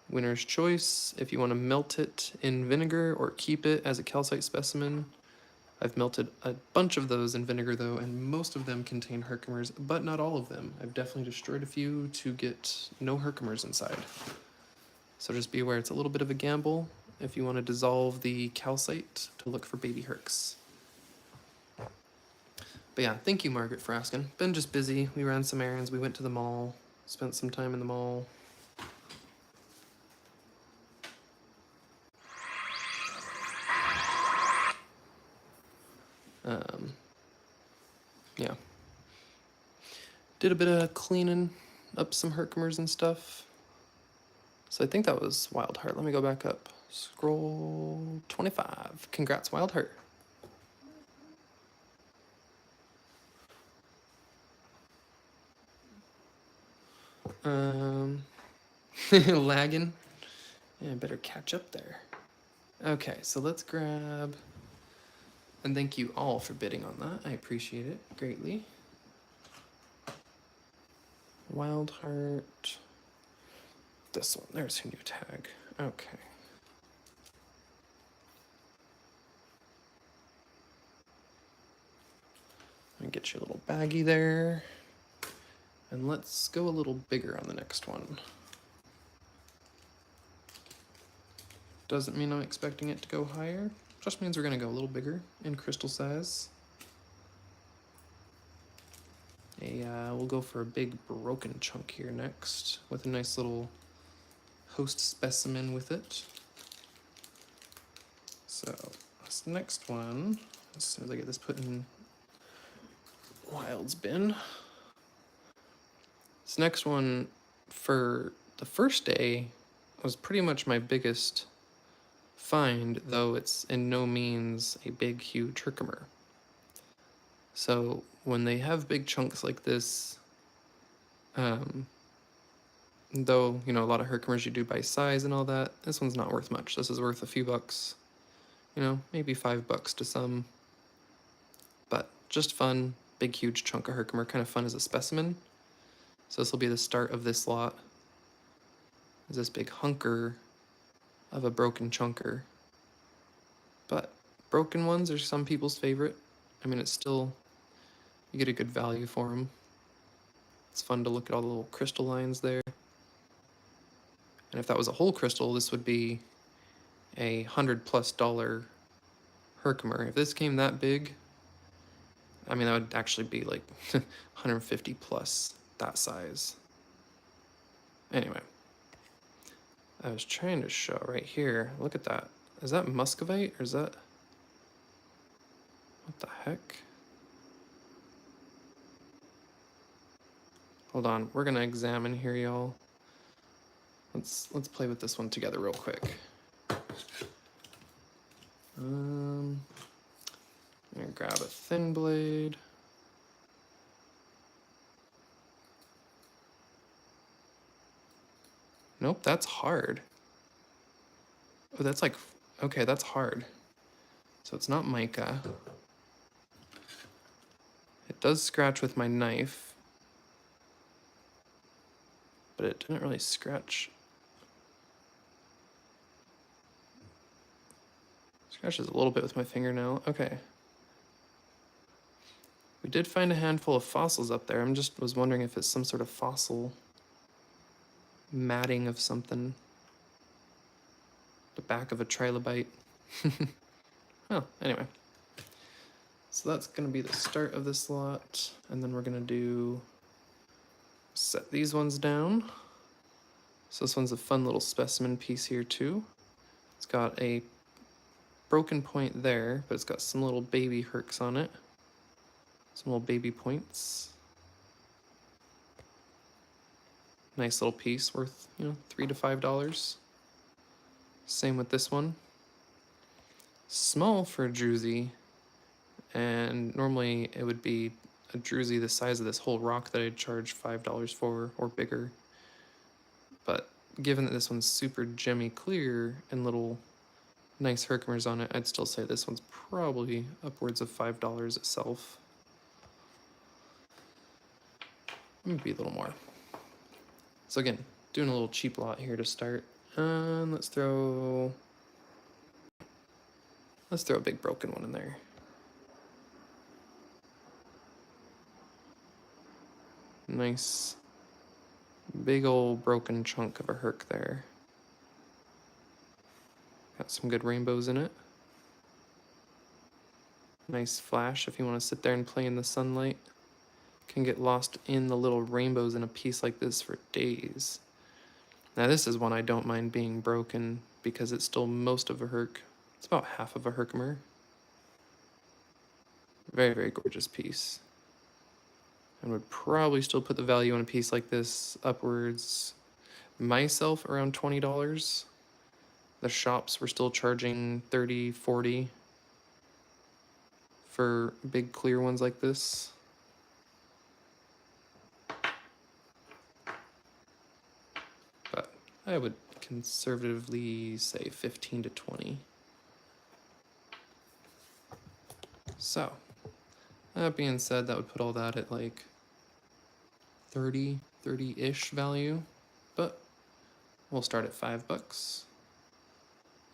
Winner's choice. If you want to melt it in vinegar or keep it as a calcite specimen. I've melted a bunch of those in vinegar though, and most of them contain Herkimers, but not all of them. I've definitely destroyed a few to get no Herkimers inside. So just be aware it's a little bit of a gamble if you want to dissolve the calcite to look for baby Herks. But yeah, thank you, Margaret, for asking. Been just busy. We ran some errands. We went to the mall, spent some time in the mall. Yeah. Did a bit of cleaning up some Herkimers and stuff. So I think that was Wild Heart. Let me go back up. Scroll 25. Congrats, Wild Heart. Lagging. Yeah, I better catch up there. Okay, so let's grab... And thank you all for bidding on that. I appreciate it greatly. Wild Heart. this one. There's who new tag. Okay. Let me get you a little baggie there. And let's go a little bigger on the next one. Doesn't mean I'm expecting it to go higher. Just means we're gonna go a little bigger in crystal size. We'll go for a big broken chunk here next with a nice little host specimen with it. So this next one, as soon as I get this put in Wild's bin. This next one for the first day was pretty much my biggest find, though it's in no means a big, huge Herkimer. So when they have big chunks like this, though, you know, a lot of Herkimers you do by size and all that, this one's not worth much. This is worth a few bucks, you know, maybe $5 to some, but just fun, big, huge chunk of Herkimer, kind of fun as a specimen. So this will be the start of this lot, is this big hunker of a broken chunker. But broken ones are some people's favorite. I mean, it's still, you get a good value for them. It's fun to look at all the little crystal lines there. And if that was a whole crystal, this would be a $100+ Herkimer. If this came that big, I mean, that would actually be like 150 plus that size. Anyway, I was trying to show right here. Look at that. Is that muscovite or is that, what the heck? Hold on, we're gonna examine here, y'all. Let's play with this one together real quick. I'm gonna grab a thin blade. Nope, that's hard. Oh, that's like, okay, that's hard. So it's not mica. It does scratch with my knife, but it didn't really scratch. Scratches a little bit with my fingernail. Okay. We did find a handful of fossils up there. I'm just was wondering if it's some sort of fossil matting of something. The back of a trilobite. Well, anyway. So that's gonna be the start of this lot, and then we're gonna set these ones down. So this one's a fun little specimen piece here too. It's got a broken point there, but it's got some little baby herks on it. Some little baby points. Nice little piece worth, you know, $3 to $5. Same with this one. Small for a druzy, and normally it would be a druzy the size of this whole rock that I'd charge $5 for or bigger. But given that this one's super gemmy clear and little nice Herkimers on it, I'd still say this one's probably upwards of $5 itself. Maybe a little more. So again, doing a little cheap lot here to start. Let's throw a big broken one in there. Nice big old broken chunk of a herc there. Got some good rainbows in it. Nice flash if you want to sit there and play in the sunlight. Can get lost in the little rainbows in a piece like this for days. Now this is one I don't mind being broken because it's still most of a herc. It's about half of a Herkimer. Very, very gorgeous piece. And would probably still put the value on a piece like this upwards, myself, around $20. The shops were still charging $30, $40 for big clear ones like this. But I would conservatively say 15 to 20. So, that being said, that would put all that at like 30-ish value. But We'll start at $5.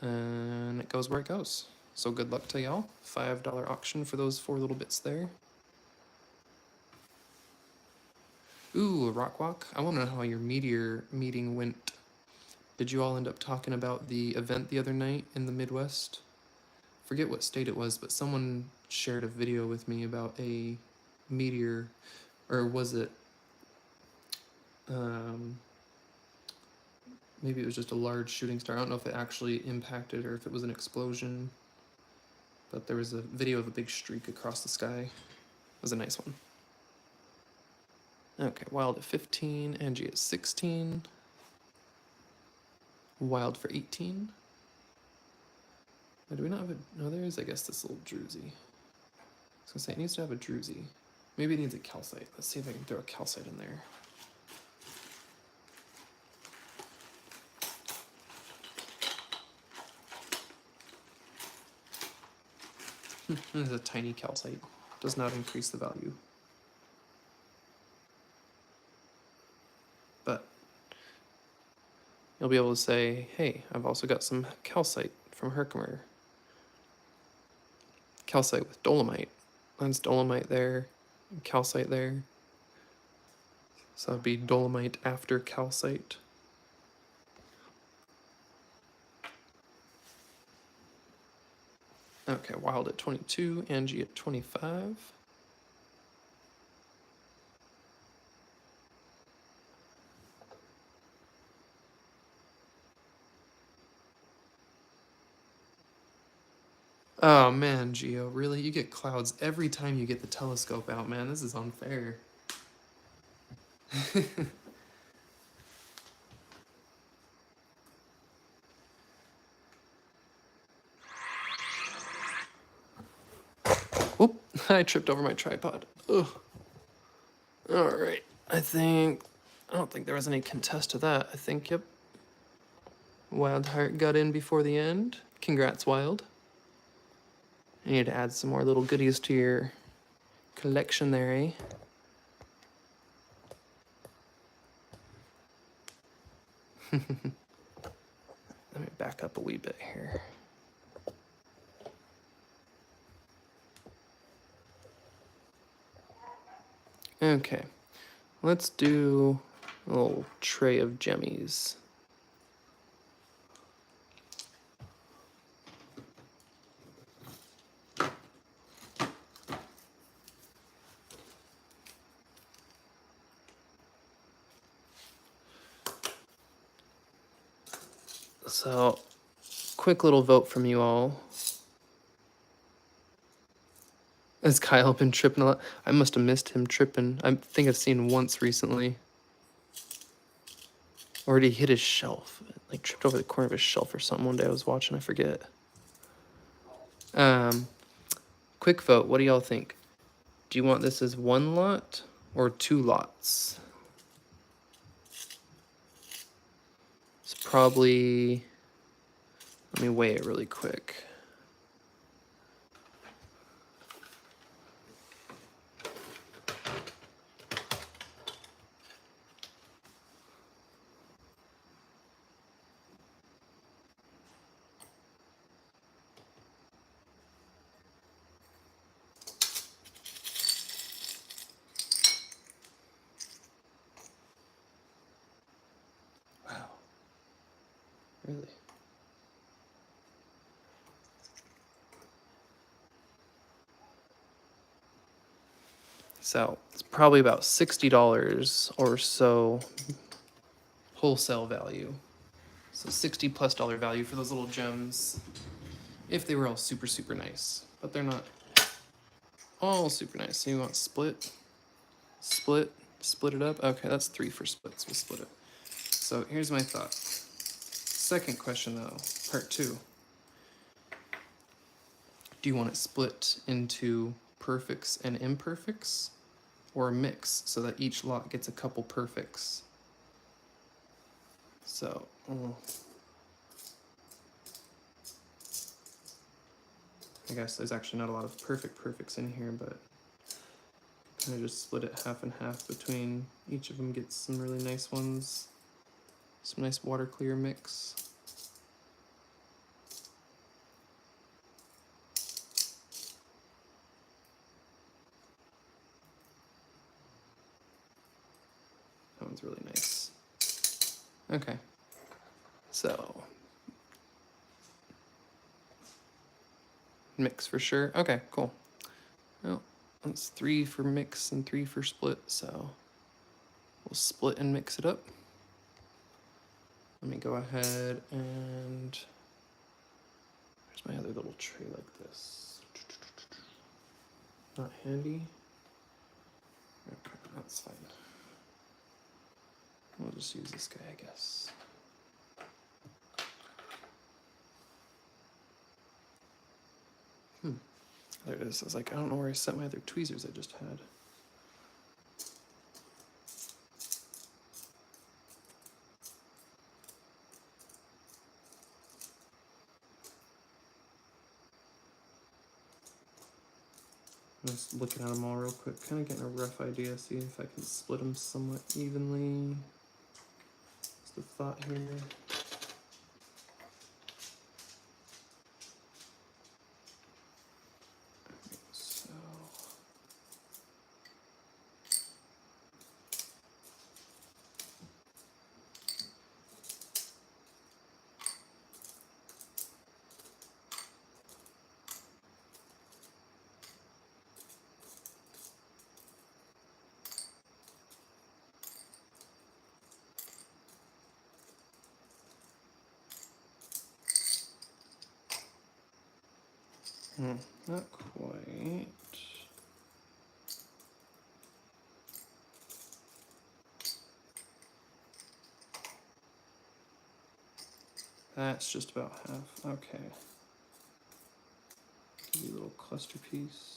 And it goes where it goes. So good luck to y'all. $5 auction for those 4 little bits there. Ooh, a rock walk. I want to know how your meteor meeting went. Did you all end up talking about the event the other night in the Midwest? Forget what state it was, but someone shared a video with me about a meteor, or was it, maybe it was just a large shooting star. I don't know if it actually impacted or if it was an explosion, but there was a video of a big streak across the sky. It was a nice one. Okay, wild at 15, Angie at 16. Wild for 18. Do we not have a... No, there is, I guess, this little druzy. I was gonna say, it needs to have a druzy. Maybe it needs a calcite. Let's see if I can throw a calcite in there. There's a tiny calcite. Does not increase the value. But you'll be able to say, hey, I've also got some calcite from Herkimer. Calcite with dolomite. That's dolomite there, calcite there. So it'd be dolomite after calcite. Okay, wild at 22, Angie at 25. Oh man, Geo, really? You get clouds every time you get the telescope out, man. This is unfair. Whoop, I tripped over my tripod. Ugh. Alright, I don't think there was any contest to that. I think, yep. Wild Heart got in before the end. Congrats, Wild. I need to add some more little goodies to your collection there, eh? Let me back up a wee bit here. Okay, let's do a little tray of jemmies. So, quick little vote from you all. Has Kyle been tripping a lot? I must have missed him tripping. I think I've seen once recently. Or did he hit his shelf? Like tripped over the corner of his shelf or something one day I was watching, I forget. Quick vote, what do y'all think? Do you want this as 1 lot or 2 lots? It's probably, let me weigh it really quick. Wow, really? So it's probably about $60 or so wholesale value. So $60+ value for those little gems, if they were all super, super nice. But they're not all super nice. So you want split it up? Okay, that's 3 for splits, we'll split it. So here's my thought. Second question though, part 2. Do you want it split into perfects and imperfects, or a mix so that each lot gets a couple perfects? So, I guess there's actually not a lot of perfects in here, but kind of just split it half and half between each of them, gets some really nice ones. Some nice water clear mix. That one's really nice. Okay, so mix for sure. Okay, cool. Well, that's 3 for mix and 3 for split, so we'll split and mix it up. Let me go ahead and where's my other little tray like this? Not handy. Okay, that's fine. We'll just use this guy, I guess. There it is. I was like, I don't know where I set my other tweezers I just had. I'm just looking at them all real quick, kind of getting a rough idea, see if I can split them somewhat evenly. What's the thought here? So, not quite. That's just about half. Okay. Give you a little cluster piece.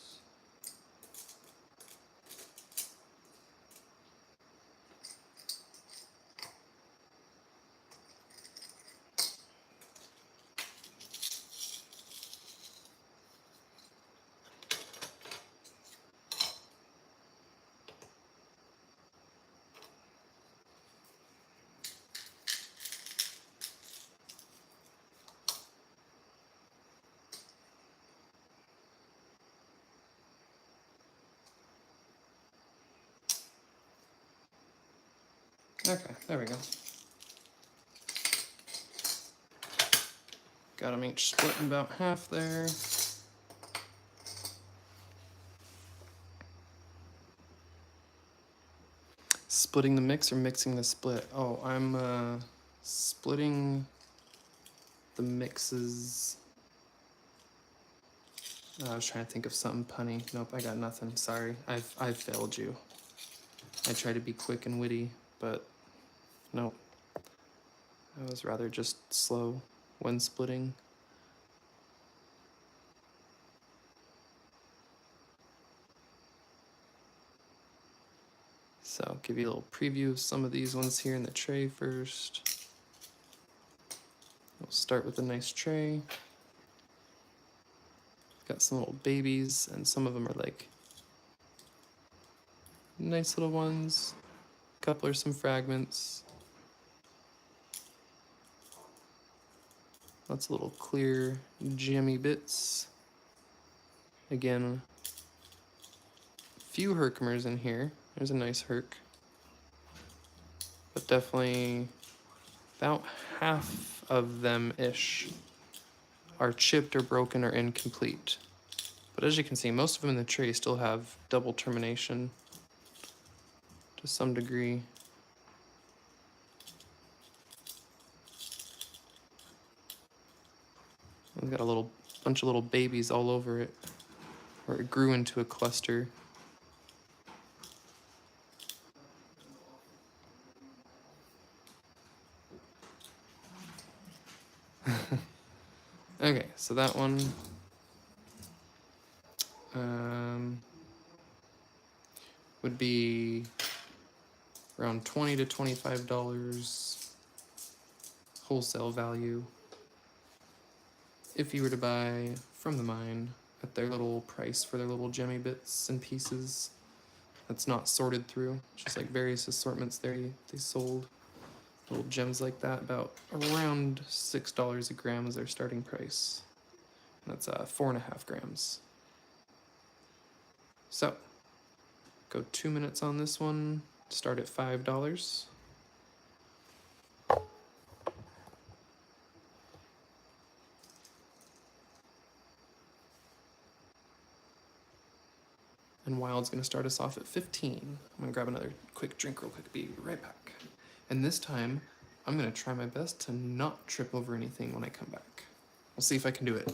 Okay, there we go. Got them each split in about half there. Splitting the mix or mixing the split? Oh, I'm splitting the mixes. I was trying to think of something punny. Nope, I got nothing. Sorry, I've failed you. I try to be quick and witty, but nope. I was rather just slow when splitting. So I'll give you a little preview of some of these ones here in the tray first. We'll start with a nice tray. Got some little babies, and some of them are like nice little ones. A couple are some fragments. Lots of little clear, jammy bits. Again, few Herkimers in here. There's a nice Herc. But definitely about half of them-ish are chipped or broken or incomplete. But as you can see, most of them in the tray still have double termination to some degree. We've got a little bunch of little babies all over it, where it grew into a cluster. Okay, so that one would be around $20 to $25 wholesale value if you were to buy from the mine at their little price for their little gemmy bits and pieces. That's not sorted through, just like various assortments they sold. Little gems like that, about around $6 a gram is their starting price. That's 4.5 grams. So, go 2 minutes on this one, start at $5. And Wild's gonna start us off at 15. I'm gonna grab another quick drink real quick, be right back. And this time, I'm gonna try my best to not trip over anything when I come back. We'll see if I can do it.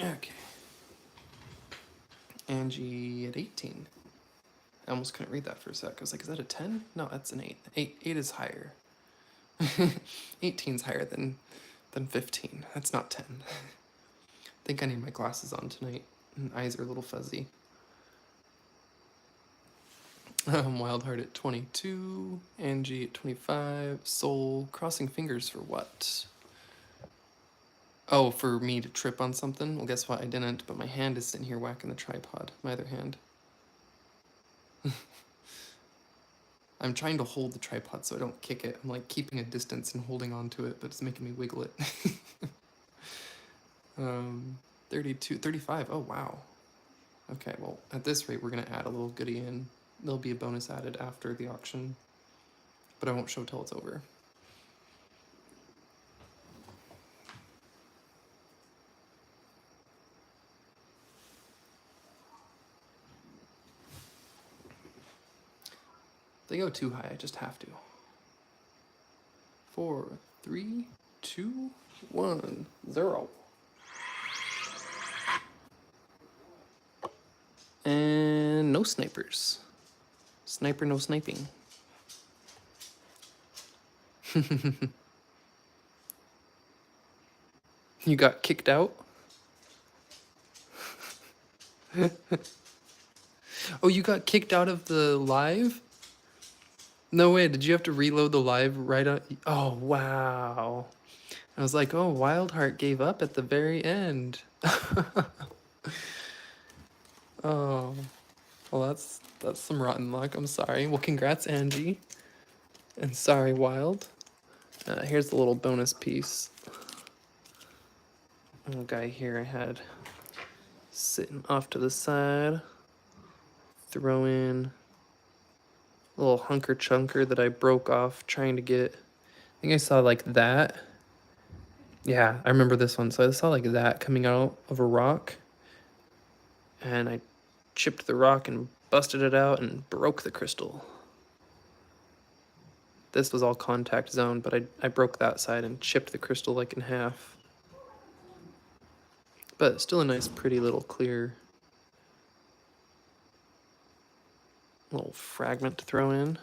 Okay. Angie at 18. I almost couldn't read that for a sec. I was like, is that a 10? No, that's an 8. 8 is higher. 18's higher than 15. That's not 10. I think I need my glasses on tonight. My eyes are a little fuzzy. Wildheart at 22. Angie at 25. Soul. Crossing fingers for what? Oh, for me to trip on something? Well, guess what? I didn't, but my hand is sitting here whacking the tripod. My other hand. I'm trying to hold the tripod so I don't kick it. I'm like keeping a distance and holding on to it, but it's making me wiggle it. 32, 35. Oh, wow. Okay, well, at this rate, we're going to add a little goodie in. There'll be a bonus added after the auction, but I won't show till it's over. If they go too high, I just have to. 4, 3, 2, 1, 0. And no snipers. Sniper, no sniping. You got kicked out? Oh, you got kicked out of the live? No way, did you have to reload the live right on? Oh, wow. I was like, oh, Wildheart gave up at the very end. Oh, well, that's some rotten luck. I'm sorry. Well, congrats, Angie. And sorry, Wild. Here's the little bonus piece. Little guy here I had sitting off to the side. Throw in a little hunker chunker that I broke off trying to get. I think I saw like that. Yeah, I remember this one. So I saw like that coming out of a rock. And I chipped the rock and busted it out and broke the crystal. This was all contact zone, but I broke that side and chipped the crystal like in half. But still a nice, pretty little clear little fragment to throw in.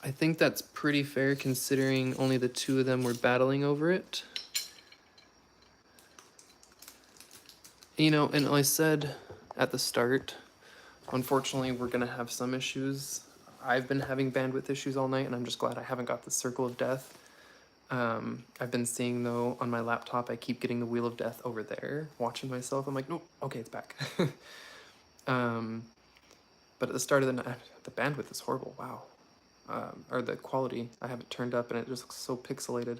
I think that's pretty fair considering only the two of them were battling over it. You know, and I said at the start, unfortunately, we're going to have some issues. I've been having bandwidth issues all night, and I'm just glad I haven't got the Circle of Death. I've been seeing, though, on my laptop, I keep getting the Wheel of Death over there, watching myself. I'm like, nope, okay, it's back. But at the start of the night, the bandwidth is horrible, wow. Or the quality, I have it turned up, and it just looks so pixelated.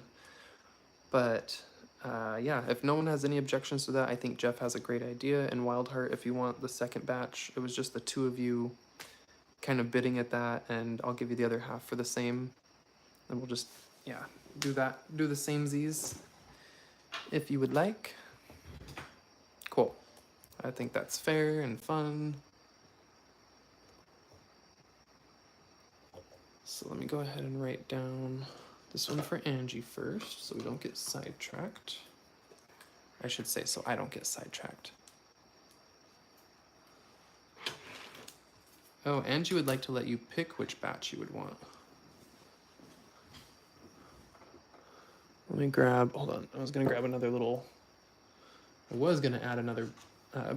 But yeah, if no one has any objections to that, I think Jeff has a great idea. And Wildheart, if you want the second batch, it was just the two of you kind of bidding at that, and I'll give you the other half for the same. And we'll just, yeah, do that, do the same Z's if you would like. Cool. I think that's fair and fun. So let me go ahead and write down this one for Angie first, so we don't get sidetracked. I should say, so I don't get sidetracked. Oh, and you would like to let you pick which batch you would want. Let me grab, hold on, I was gonna grab another little, I was gonna add another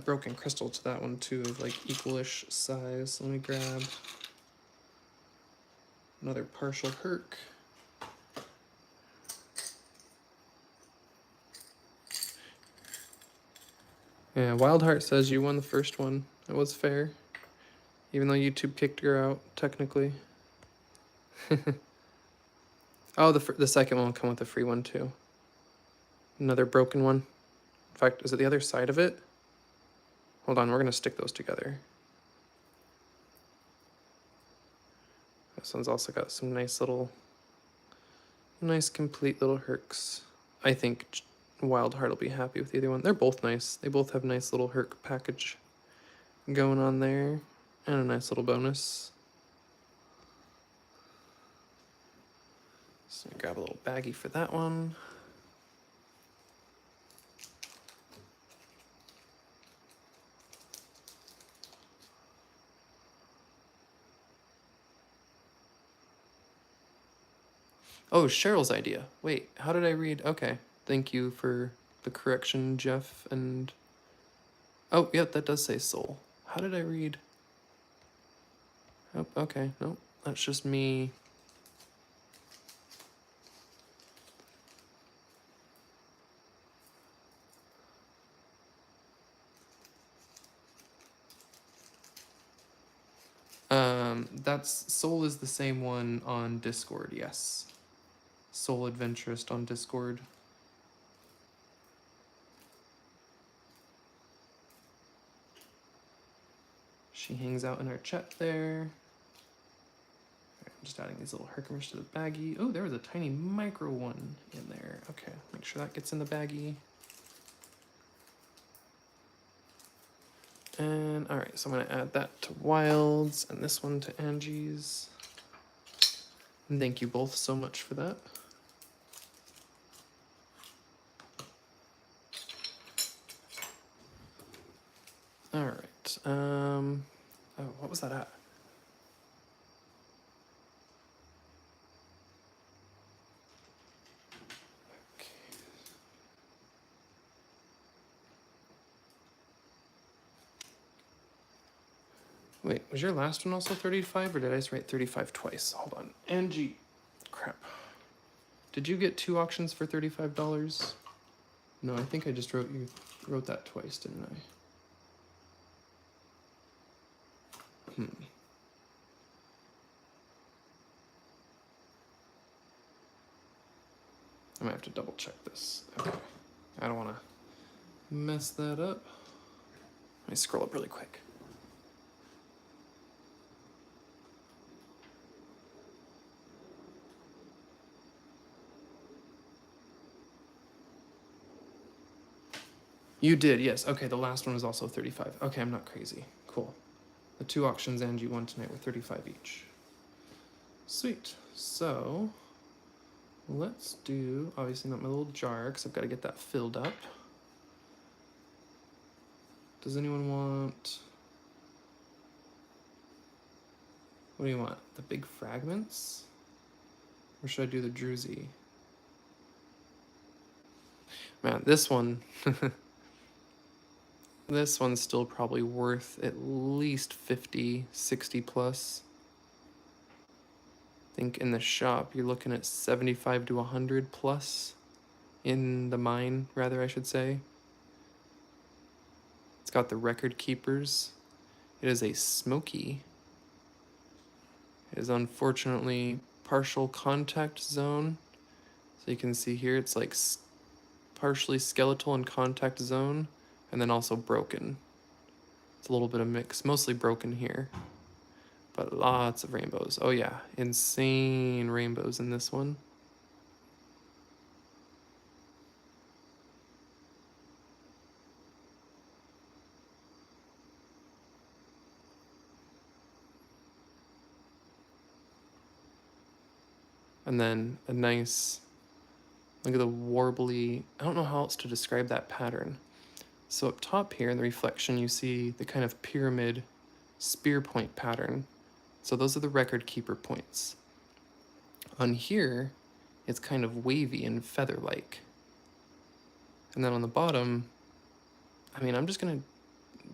broken crystal to that one too, of like equalish size. Let me grab another partial Herc. Yeah, Wildheart says you won the first one. It was fair. Even though YouTube kicked her out, technically. Oh, the second one will come with a free one too. Another broken one. In fact, is it the other side of it? Hold on, we're gonna stick those together. This one's also got some nice complete little Hercs. I think Wildheart will be happy with either one. They're both nice. They both have nice little Herc package going on there, and a nice little bonus. So grab a little baggie for that one. Oh, Cheryl's idea. Wait, how did I read? Okay, thank you for the correction, Jeff. And oh, yep, that does say soul. How did I read? Oh, okay, nope, that's just me. That's soul is the same one on Discord. Yes, Soul Adventurist on Discord. She hangs out in our chat there. I'm just adding these little Herkimers to the baggie. Oh, there was a tiny micro one in there. Okay, make sure that gets in the baggie. And all right, so I'm gonna add that to Wild's and this one to Angie's. And thank you both so much for that. All right. Oh, what was that at? Okay. Wait, was your last one also 35, or did I just write 35 twice? Hold on. Angie, crap. Did you get 2 auctions for $35? No, I think I just wrote that twice, didn't I? I might have to double check this. Okay. I don't want to mess that up. Let me scroll up really quick. You did, yes. Okay, the last one was also 35. Okay, I'm not crazy. Cool. The 2 auctions Angie won tonight were 35 each. Sweet. So let's do, obviously not my little jar, because I've got to get that filled up. Does anyone want, what do you want? The big fragments? Or should I do the druzy? Man, this one, this one's still probably worth at least 50, 60 plus. I think in the shop you're looking at 75 to 100 plus. In the mine, rather, I should say. It's got the record keepers. It is a smoky. It is unfortunately partial contact zone. So you can see here it's like partially skeletal and contact zone, and then also broken. It's a little bit of mix, mostly broken here, but lots of rainbows. Oh yeah, insane rainbows in this one. And then a nice, look at the warbly, I don't know how else to describe that pattern. So up top here in the reflection, you see the kind of pyramid spear point pattern. So those are the record keeper points. On here, it's kind of wavy and feather-like. And then on the bottom, I mean, I'm just gonna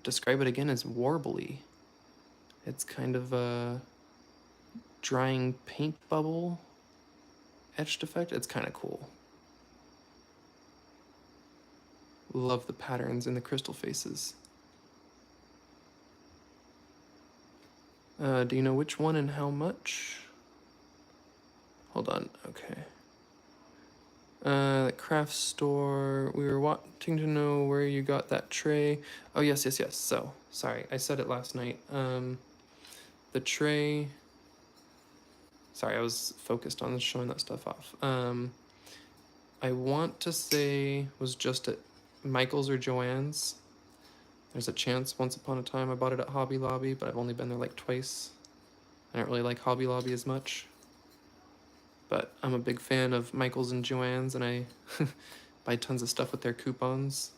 describe it again as warbly. It's kind of a drying paint bubble etched effect. It's kind of cool. Love the patterns and the crystal faces. Do you know which one and how much? Hold on, okay. The craft store, we were wanting to know where you got that tray. Oh, yes. So, sorry, I said it last night. The tray, sorry, I was focused on showing that stuff off. I want to say was just at Michael's or Joann's. There's a chance once upon a time I bought it at Hobby Lobby, but I've only been there like twice. I don't really like Hobby Lobby as much. But I'm a big fan of Michael's and Joann's, and I buy tons of stuff with their coupons.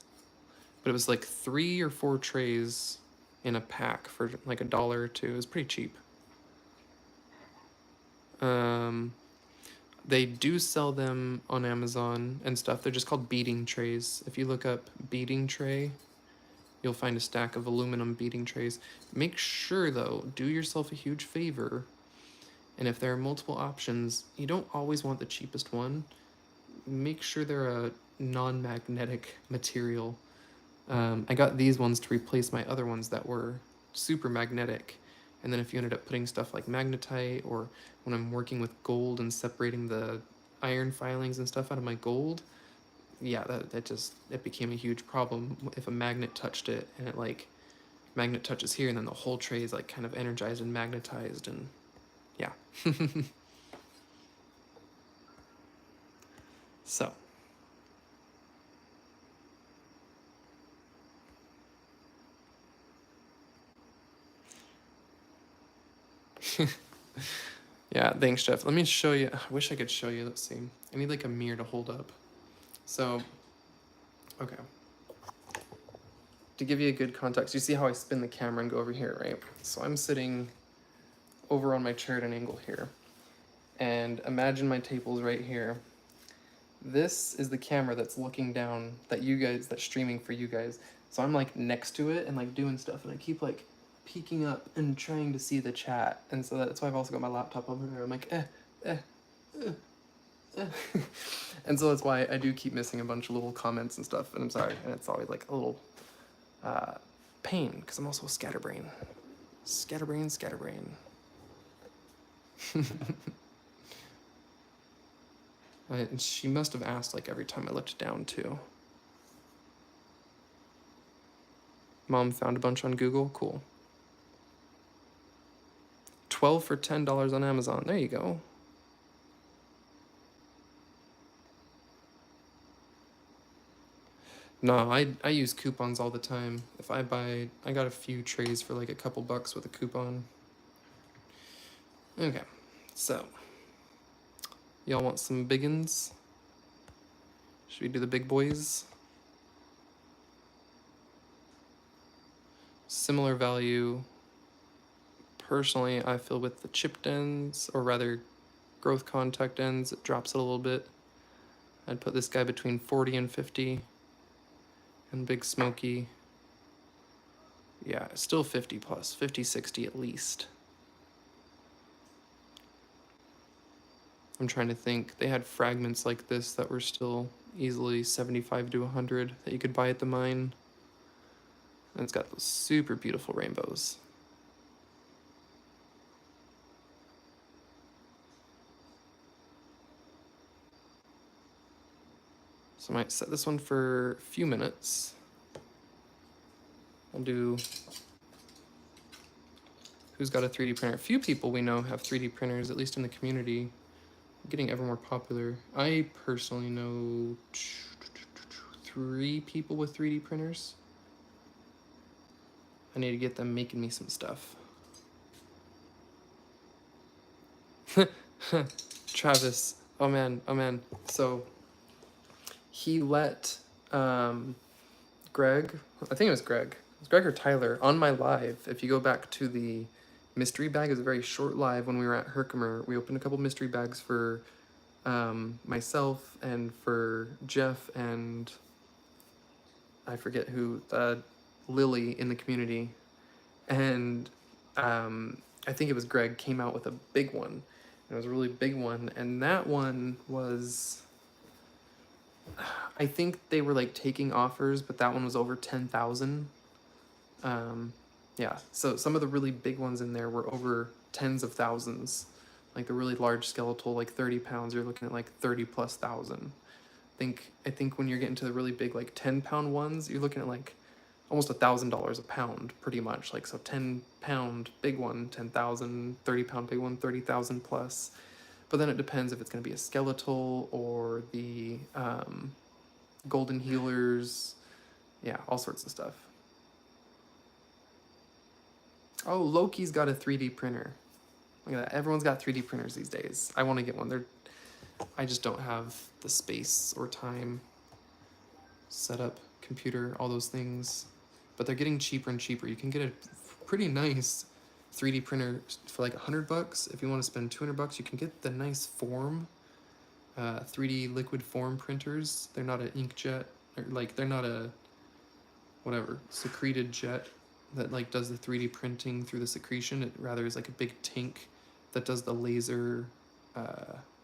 But it was like 3 or 4 trays in a pack for like $1 or $2. It was pretty cheap. They do sell them on Amazon and stuff. They're just called beading trays. If you look up beading tray, you'll find a stack of aluminum beading trays. Make sure, though, do yourself a huge favor. And if there are multiple options, you don't always want the cheapest one. Make sure they're a non-magnetic material. I got these ones to replace my other ones that were super magnetic. And then if you ended up putting stuff like magnetite, or when I'm working with gold and separating the iron filings and stuff out of my gold, yeah, it became a huge problem if a magnet touched it, and it like, magnet touches here and then the whole tray is like kind of energized and magnetized, and yeah. So. Yeah, thanks, Jeff. Let me show you. I wish I could show you. Let's see. I need like a mirror to hold up. So, okay. To give you a good context, you see how I spin the camera and go over here, right? So I'm sitting over on my chair at an angle here. And imagine my table's right here. This is the camera that's looking down, that's streaming for you guys. So I'm like next to it and like doing stuff, and I keep like peeking up and trying to see the chat. And so that's why I've also got my laptop over there. I'm like, and so that's why I do keep missing a bunch of little comments and stuff, and I'm sorry. And it's always like a little pain, because I'm also a scatterbrain. Scatterbrain. And she must have asked like every time I looked down too. Mom found a bunch on Google. Cool. 12 for $10 on Amazon. There you go. No, I use coupons all the time. If I got a few trays for like a couple bucks with a coupon. Okay, so y'all want some biggins? Should we do the big boys? Similar value. Personally, I feel with the chipped ends, or rather growth contact ends, it drops it a little bit. I'd put this guy between 40 and 50. And Big Smoky, yeah, still 50 plus, 50, 60 at least. I'm trying to think. They had fragments like this that were still easily 75 to 100 that you could buy at the mine. And it's got those super beautiful rainbows. So I might set this one for a few minutes. I'll do who's got a 3D printer. A few people we know have 3D printers, at least in the community. Getting ever more popular. I personally know 3 people with 3D printers. I need to get them making me some stuff. Travis, oh man. So he let Greg, I think it was Greg, It's Greg or Tyler on my live. If you go back to the mystery bag, it was a very short live when we were at Herkimer. We opened a couple mystery bags for myself and for Jeff and I forget who, Lily in the community. And I think it was Greg came out with a big one. It was a really big one. And that one was, I think they were like taking offers, but that one was over 10,000. Yeah, so some of the really big ones in there were over tens of thousands. Like the really large skeletal, like 30 pounds, you're looking at like 30 plus thousand. I think when you're getting to the really big, like 10-pound ones, you're looking at like almost $1,000 a pound, pretty much. Like, so 10-pound big one, 10,000, 30-pound big one, 30,000 plus. But then it depends if it's going to be a skeletal or the golden healers. Yeah, all sorts of stuff. Oh, Loki's got a 3D printer. Look at that. Everyone's got 3D printers these days. I want to get one. I just don't have the space or time, setup, computer, all those things. But they're getting cheaper and cheaper. You can get a pretty nice 3D printer for like $100. If you want to spend $200, you can get the nice form, 3D liquid form printers. They're not an inkjet, or like they're not a whatever secreted jet that like does the 3D printing through the secretion. It rather is like a big tank that does the laser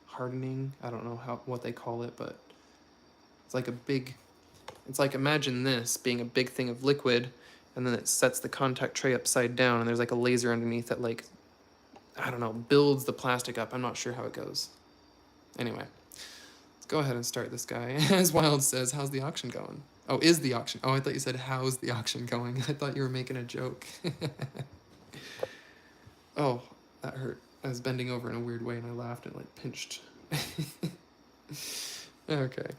hardening. I don't know what they call it, but it's like a big, it's like, imagine this being a big thing of liquid, and then it sets the contact tray upside down, and there's like a laser underneath that, like, I don't know, builds the plastic up. I'm not sure how it goes. Anyway, let's go ahead and start this guy. As Wild says, how's the auction going? Oh, is the auction? Oh, I thought you said, how's the auction going? I thought you were making a joke. Oh, that hurt. I was bending over in a weird way, and I laughed and, like, pinched. Okay.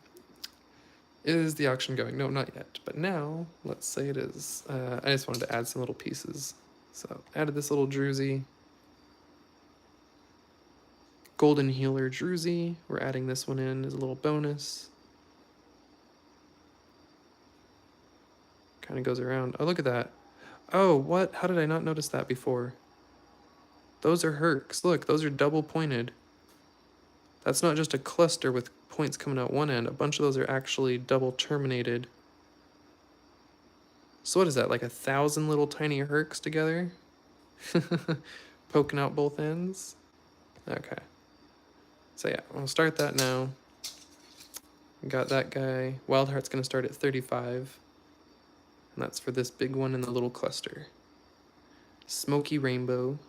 Is the auction going? No, not yet. But now, let's say it is. I just wanted to add some little pieces. So, added this little druzy. Golden Healer druzy. We're adding this one in as a little bonus. Kind of goes around. Oh, look at that. Oh, what? How did I not notice that before? Those are Herks. Look, those are double pointed. That's not just a cluster with points coming out one end. A bunch of those are actually double terminated. So what is that, like 1,000 little tiny Herks together? Poking out both ends? Okay. So yeah, I'll start that now. Got that guy. Wildheart's gonna start at 35. And that's for this big one in the little cluster. Smoky Rainbow.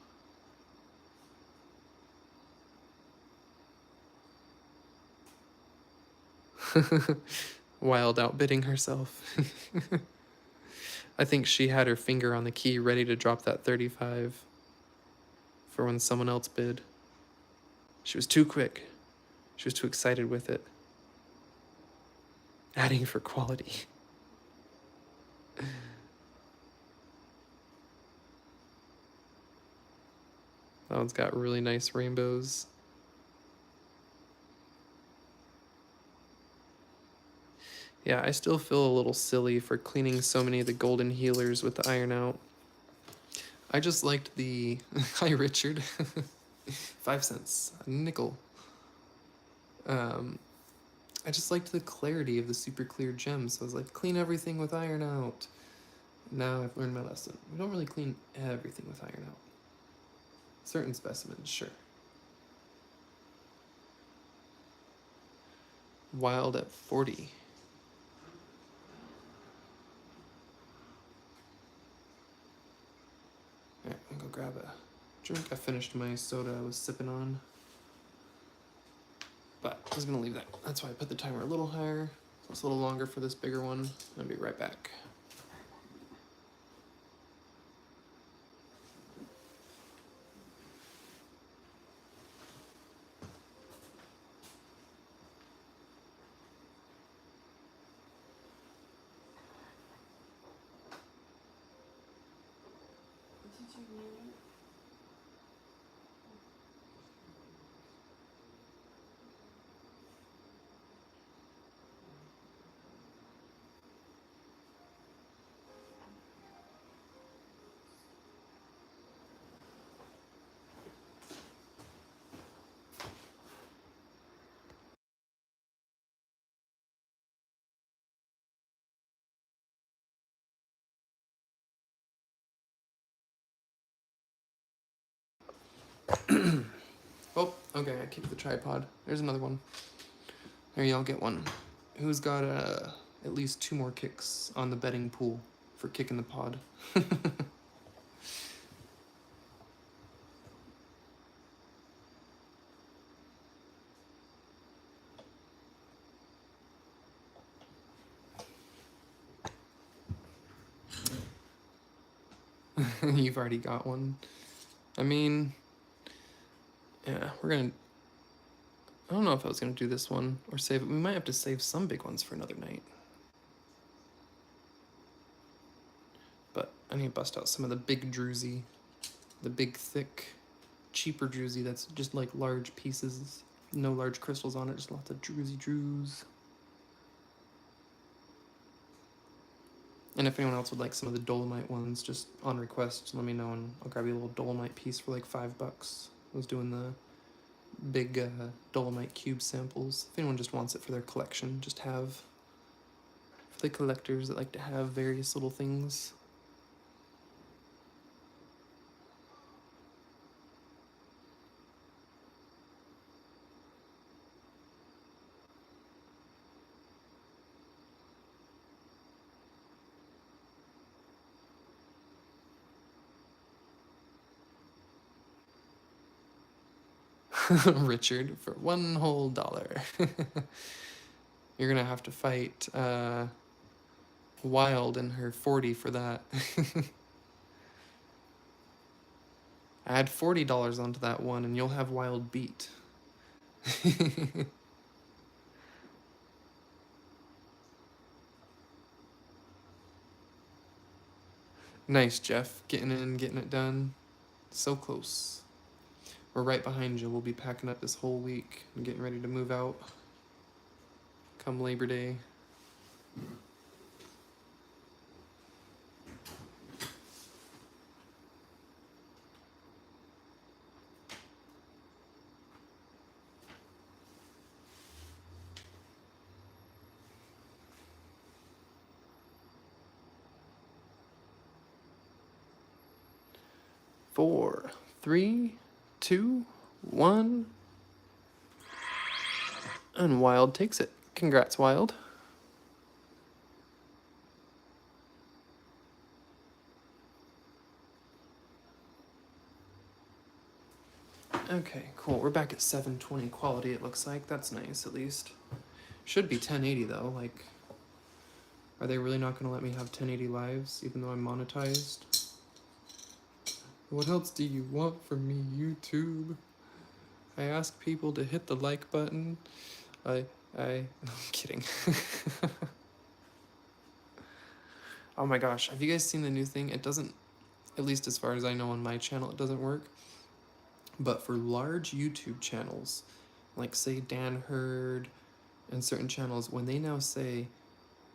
Wild outbidding herself. I think she had her finger on the key ready to drop that 35 for when someone else bid. She was too quick. She was too excited with it. Adding for quality. That one's got really nice rainbows. Yeah, I still feel a little silly for cleaning so many of the golden healers with the iron out. I just liked the... Hi, Richard. 5 cents. A nickel. I just liked the clarity of the super clear gems. So I was like, clean everything with iron out. Now I've learned my lesson. We don't really clean everything with iron out. Certain specimens, sure. Wild at 40. Alright, I'll go grab a drink. I finished my soda I was sipping on. But I was gonna leave that. That's why I put the timer a little higher. So it's a little longer for this bigger one. I'll be right back. Oh, okay, I kicked the tripod. There's another one. There, y'all get one. Who's got at least 2 more kicks on the betting pool for kicking the pod? You've already got one. I mean, yeah, we're gonna... I don't know if I was gonna do this one or save it. We might have to save some big ones for another night. But I need to bust out some of the big druzy. The big, thick, cheaper druzy that's just like large pieces. No large crystals on it, just lots of druzy drews. And if anyone else would like some of the dolomite ones, just on request, let me know and I'll grab you a little dolomite piece for like $5. I was doing the big dolomite cube samples. If anyone just wants it for their collection, just have for the collectors that like to have various little things. Richard, for $1 whole. You're gonna have to fight Wild and her 40 for that. Add $40 onto that one and you'll have Wild beat. Nice, Jeff. Getting in, getting it done. So close. We're right behind you. We'll be packing up this whole week and getting ready to move out come Labor Day. Four, three, two, one. And Wild takes it. Congrats, Wild. Okay, cool. We're back at 720 quality, it looks like. That's nice, at least. Should be 1080, though. Like, are they really not going to let me have 1080 lives, even though I'm monetized? What else do you want from me, YouTube? I ask people to hit the like button. I'm kidding. Oh my gosh, have you guys seen the new thing? It doesn't, at least as far as I know on my channel, it doesn't work. But for large YouTube channels, like say Dan Hurd and certain channels, when they now say,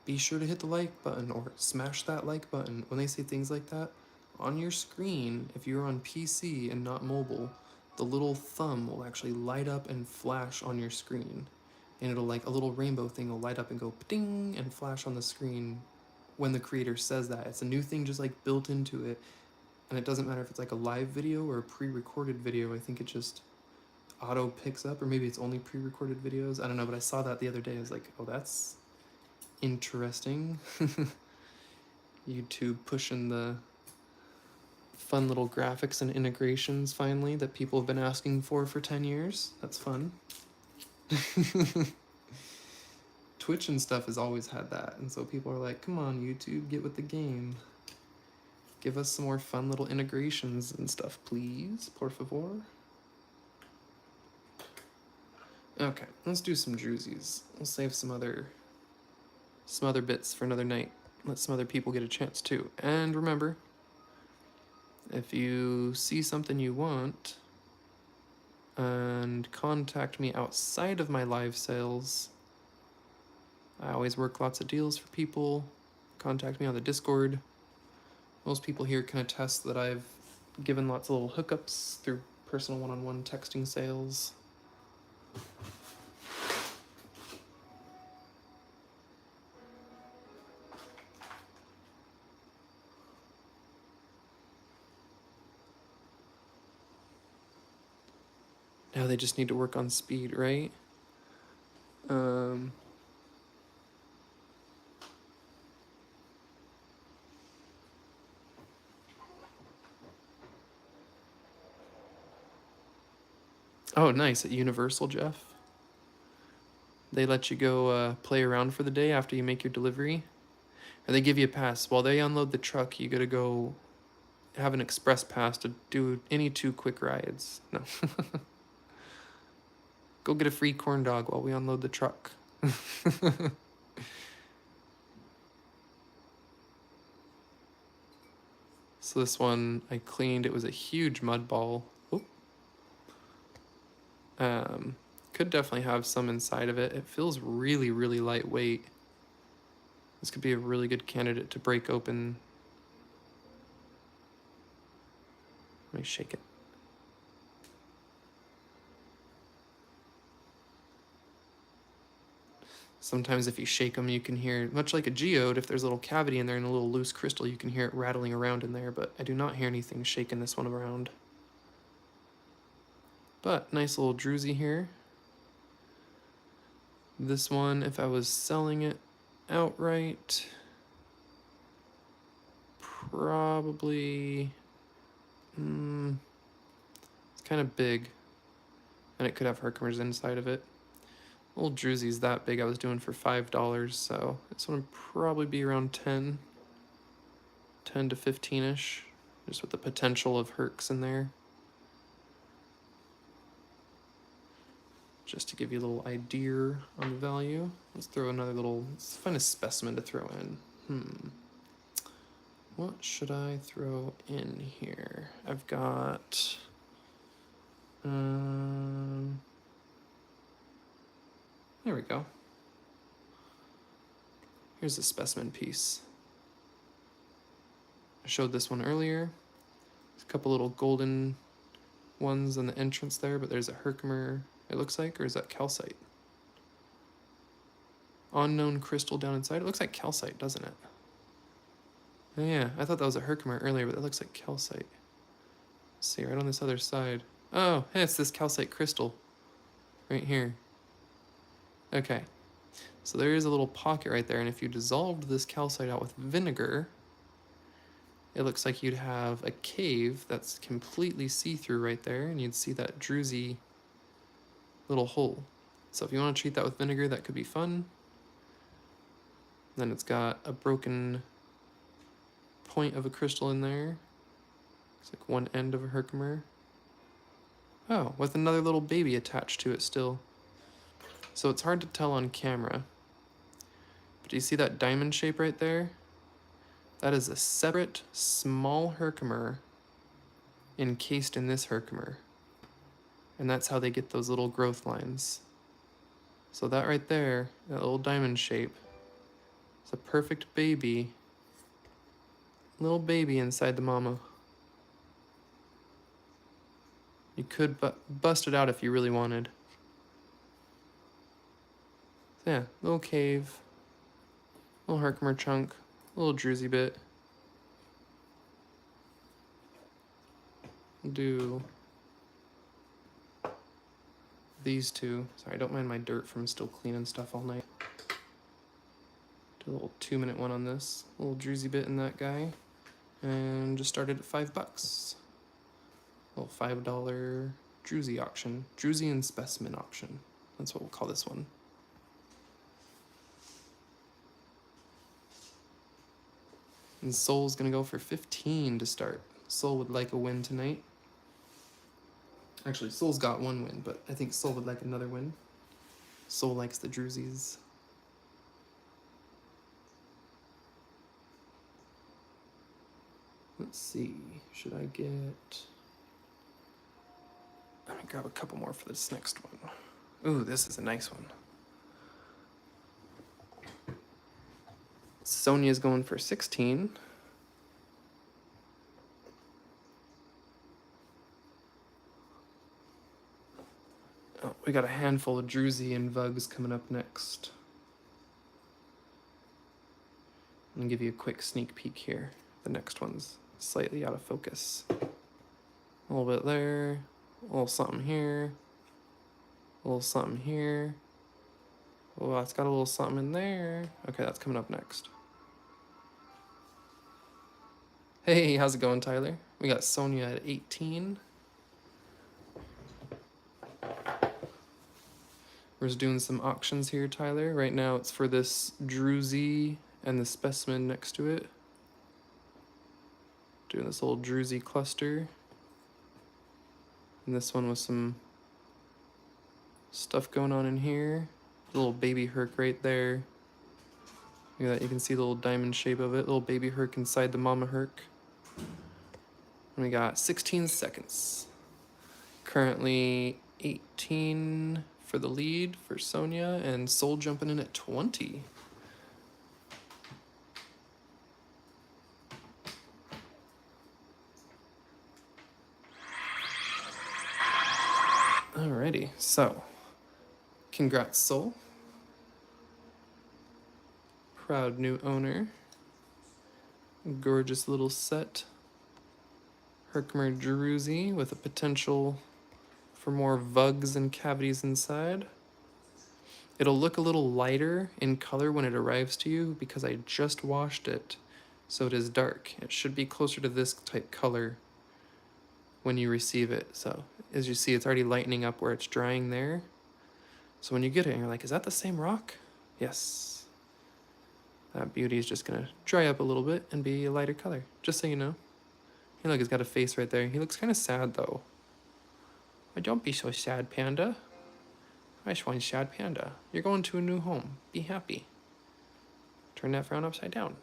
be sure to hit the like button or smash that like button, when they say things like that, on your screen, if you're on PC and not mobile, the little thumb will actually light up and flash on your screen. And it'll like a little rainbow thing will light up and go ding and flash on the screen when the creator says that. It's a new thing just like built into it. And it doesn't matter if it's like a live video or a pre-recorded video. I think it just auto picks up, or maybe it's only pre-recorded videos. I don't know, but I saw that the other day. I was like, oh, that's interesting. YouTube pushing the fun little graphics and integrations finally that people have been asking for 10 years. That's fun. Twitch and stuff has always had that, and so people are like, come on, YouTube, get with the game. Give us some more fun little integrations and stuff, please, por favor. Okay, let's do some druzies. We'll save some other bits for another night. Let some other people get a chance too. And remember, if you see something you want and contact me outside of my live sales, I always work lots of deals for people. Contact me on the Discord. Most people here can attest that I've given lots of little hookups through personal one-on-one texting sales. Now they just need to work on speed, right? Oh, nice. At Universal, Jeff. They let you go play around for the day after you make your delivery. Or they give you a pass. While they unload the truck, you gotta go have an express pass to do any 2 quick rides. No. Go get a free corn dog while we unload the truck. So this one I cleaned. It was a huge mud ball. Could definitely have some inside of it. It feels really, really lightweight. This could be a really good candidate to break open. Let me shake it. Sometimes if you shake them, you can hear, much like a geode, if there's a little cavity in there and a little loose crystal, you can hear it rattling around in there, but I do not hear anything shaking this one around. But nice little druzy here. This one, if I was selling it outright, probably, it's kind of big, and it could have Herkimers inside of it. Old druzy's that big I was doing for $5, so this one would probably be around 10 to 15-ish, just with the potential of Herks in there. Just to give you a little idea on the value. Let's throw another little, let's find a specimen to throw in. What should I throw in here? I've got, there we go. Here's a specimen piece. I showed this one earlier. There's a couple little golden ones in the entrance there, but there's a Herkimer, it looks like, or is that calcite? Unknown crystal down inside. It looks like calcite, doesn't it? Oh, yeah, I thought that was a Herkimer earlier, but it looks like calcite. Let's see, right on this other side. Oh, hey, it's this calcite crystal right here. Okay, so there is a little pocket right there, and if you dissolved this calcite out with vinegar, it looks like you'd have a cave that's completely see-through right there, and you'd see that druzy little hole. So if you want to treat that with vinegar, that could be fun. Then it's got a broken point of a crystal in there. It's like one end of a Herkimer. Oh, with another little baby attached to it still. So it's hard to tell on camera. But do you see that diamond shape right there? That is a separate small Herkimer encased in this Herkimer. And that's how they get those little growth lines. So that right there, that little diamond shape, is a perfect baby, little baby inside the mama. You could bust it out if you really wanted. So yeah, little cave, little Herkimer chunk, little druzy bit. We'll do these two. Sorry, don't mind my dirt from still cleaning stuff all night. Do a little 2-minute one on this. A little druzy bit in that guy. And just started at $5. A little $5 druzy auction. Druzy and specimen auction. That's what we'll call this one. And Soul's gonna go for 15 to start. Soul would like a win tonight. Actually, Soul's got 1 win, but I think Soul would like another win. Soul likes the druzies. Let's see, should I get... Let me grab a couple more for this next one. Ooh, this is a nice one. Sonia's going for 16. Oh, we got a handful of druzy and vugs coming up next. I'm gonna give you a quick sneak peek here. The next one's slightly out of focus. A little bit there, a little something here. A little something here. Oh, it's got a little something in there. Okay, that's coming up next. Hey, how's it going, Tyler? We got Sonia at 18. We're just doing some auctions here, Tyler. Right now it's for this Druzy and the specimen next to it. Doing this little Druzy cluster. And this one with some stuff going on in here. Little baby Herc right there. Look at that, you can see the little diamond shape of it. Little baby Herc inside the mama Herc. And we got 16 seconds. Currently 18 for the lead for Sonia, and Soul jumping in at 20. Alrighty, so congrats, Soul. Proud new owner. Gorgeous little set. Herkimer Druzy with a potential for more vugs and cavities inside. It'll look a little lighter in color when it arrives to you because I just washed it, so it is dark. It should be closer to this type color when you receive it. So as you see, it's already lightening up where it's drying there. So when you get it and you're like, is that the same rock? Yes. That beauty is just gonna dry up a little bit and be a lighter color, just so you know. Hey, look, he's got a face right there. He looks kind of sad though. Oh, don't be so sad, panda. Nice one, sad panda. You're going to a new home. Be happy. Turn that frown upside down.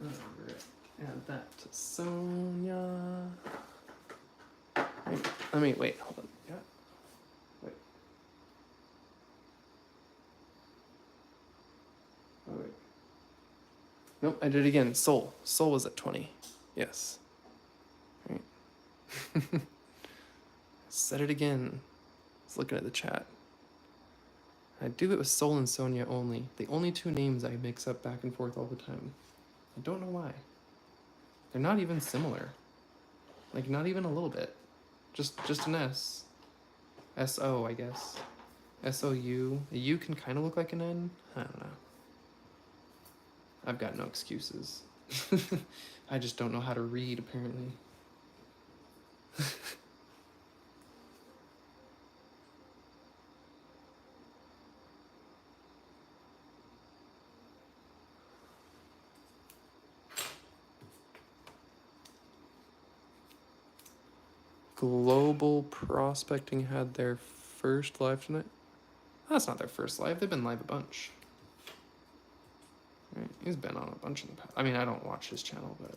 Alright, add that to Sonia. Wait, hold on. Yeah. Wait. Oh, wait. Nope, I did it again. Soul. Soul was at 20. Yes. Alright. Said it again. I was looking at the chat. I do it with Soul and Sonia only. The only two names I mix up back and forth all the time. I don't know why. They're not even similar. Like, not even a little bit. Just an S. S-O, I guess. S-O-U. A U can kind of look like an N. I don't know. I've got no excuses. I just don't know how to read, apparently. Global Prospecting had their first live tonight. That's not their first live. They've been live a bunch. Right. He's been on a bunch in the past. I mean, I don't watch his channel, but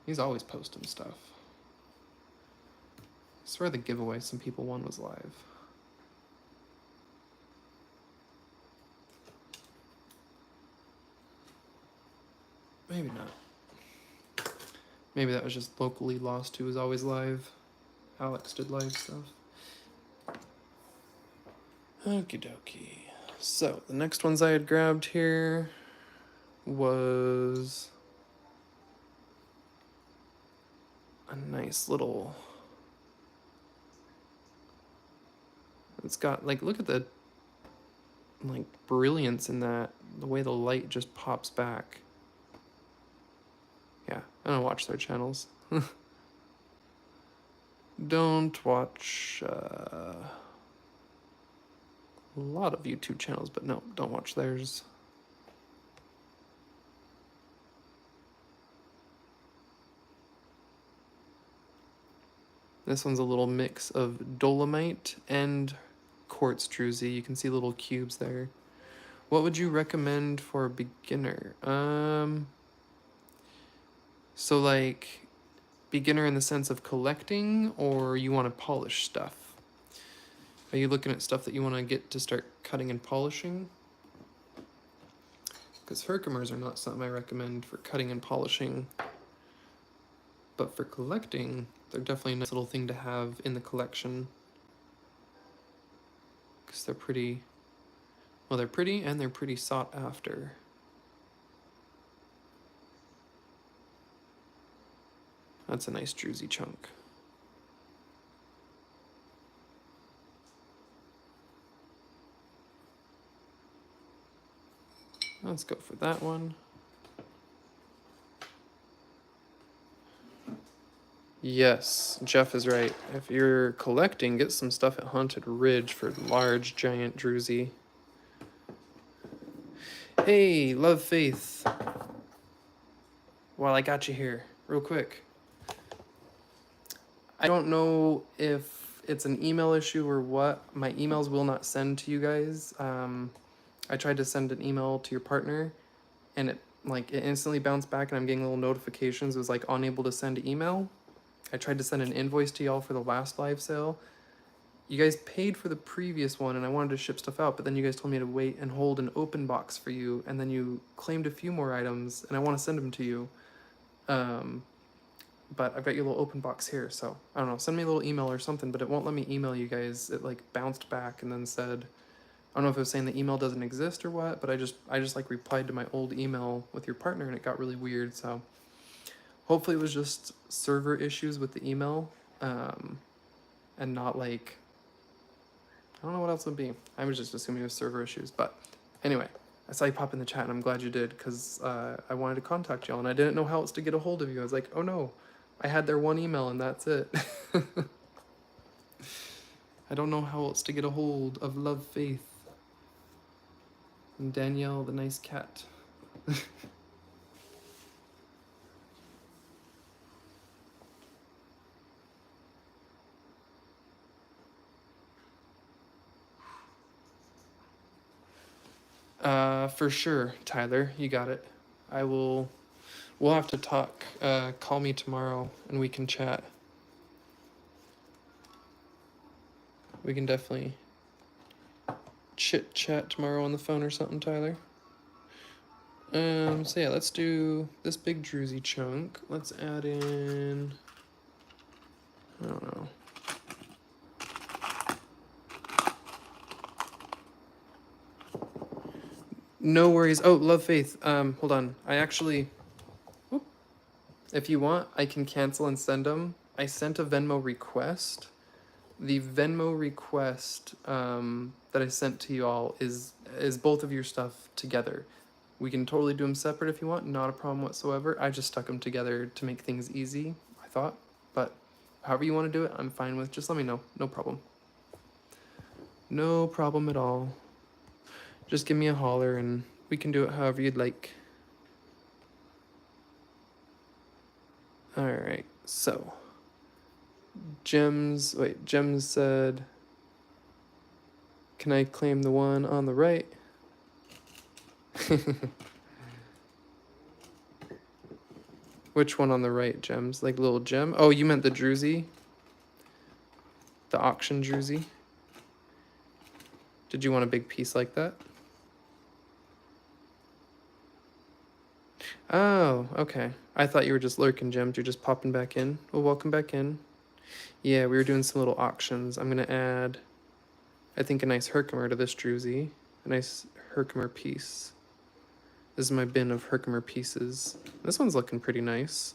he's always posting stuff. I swear the giveaway some people won was live. Maybe not. Maybe that was just locally lost who was always live. Alex did live stuff. Okie dokie. So the next ones I had grabbed here was a nice little, it's got like, look at the like brilliance in that, the way the light just pops back. Yeah, I don't watch their channels. Don't watch a lot of YouTube channels, but no, don't watch theirs. This one's a little mix of dolomite and quartz druzy. You can see little cubes there. What would you recommend for a beginner? So like beginner in the sense of collecting, or you want to polish stuff? Are you looking at stuff that you want to get to start cutting and polishing? Because Herkimers are not something I recommend for cutting and polishing. But for collecting, they're definitely a nice little thing to have in the collection. Because they're pretty, well, they're pretty and they're pretty sought after. That's a nice druzy chunk. Let's go for that one. Yes, Jeff is right. If you're collecting, get some stuff at Haunted Ridge for large, giant druzy. Hey, Love Faith. While I got you here, real quick. I don't know if it's an email issue or what. My emails will not send to you guys. I tried to send an email to your partner, and it instantly bounced back, and I'm getting little notifications. It was like unable to send email. I tried to send an invoice to y'all for the last live sale. You guys paid for the previous one, and I wanted to ship stuff out, but then you guys told me to wait and hold an open box for you, and then you claimed a few more items, and I want to send them to you. But I've got your little open box here, so I don't know. Send me a little email or something, but it won't let me email you guys. It like bounced back and then said, I don't know if it was saying the email doesn't exist or what, but I just like replied to my old email with your partner, and it got really weird. So hopefully it was just server issues with the email, and not like, I don't know what else it would be. I was just assuming it was server issues, but anyway, I saw you pop in the chat, and I'm glad you did, because I wanted to contact y'all, and I didn't know how else to get a hold of you. I was like, oh no, I had their one email, and that's it. I don't know how else to get a hold of Love Faith and Danielle, the nice cat. For sure, Tyler, you got it. We'll have to talk. Call me tomorrow and we can chat. We can definitely chit chat tomorrow on the phone or something, Tyler. So yeah, let's do this big druzy chunk. Let's add in, I don't know. No worries. Oh, Love Faith. Hold on. I actually, whoop. If you want, I can cancel and send them. I sent a Venmo request. The Venmo request that I sent to you all is both of your stuff together. We can totally do them separate if you want. Not a problem whatsoever. I just stuck them together to make things easy, I thought. But however you want to do it, I'm fine with. Just let me know. No problem. No problem at all. Just give me a holler and we can do it however you'd like. Alright, so. Gems said, can I claim the one on the right? Which one on the right, Gems? Like little gem? Oh, you meant the druzy? The auction druzy? Did you want a big piece like that? Oh, okay. I thought you were just lurking, Gems. You're just popping back in. Well, welcome back in. Yeah, we were doing some little auctions. I'm going to add, I think, a nice Herkimer to this druzy. A nice Herkimer piece. This is my bin of Herkimer pieces. This one's looking pretty nice.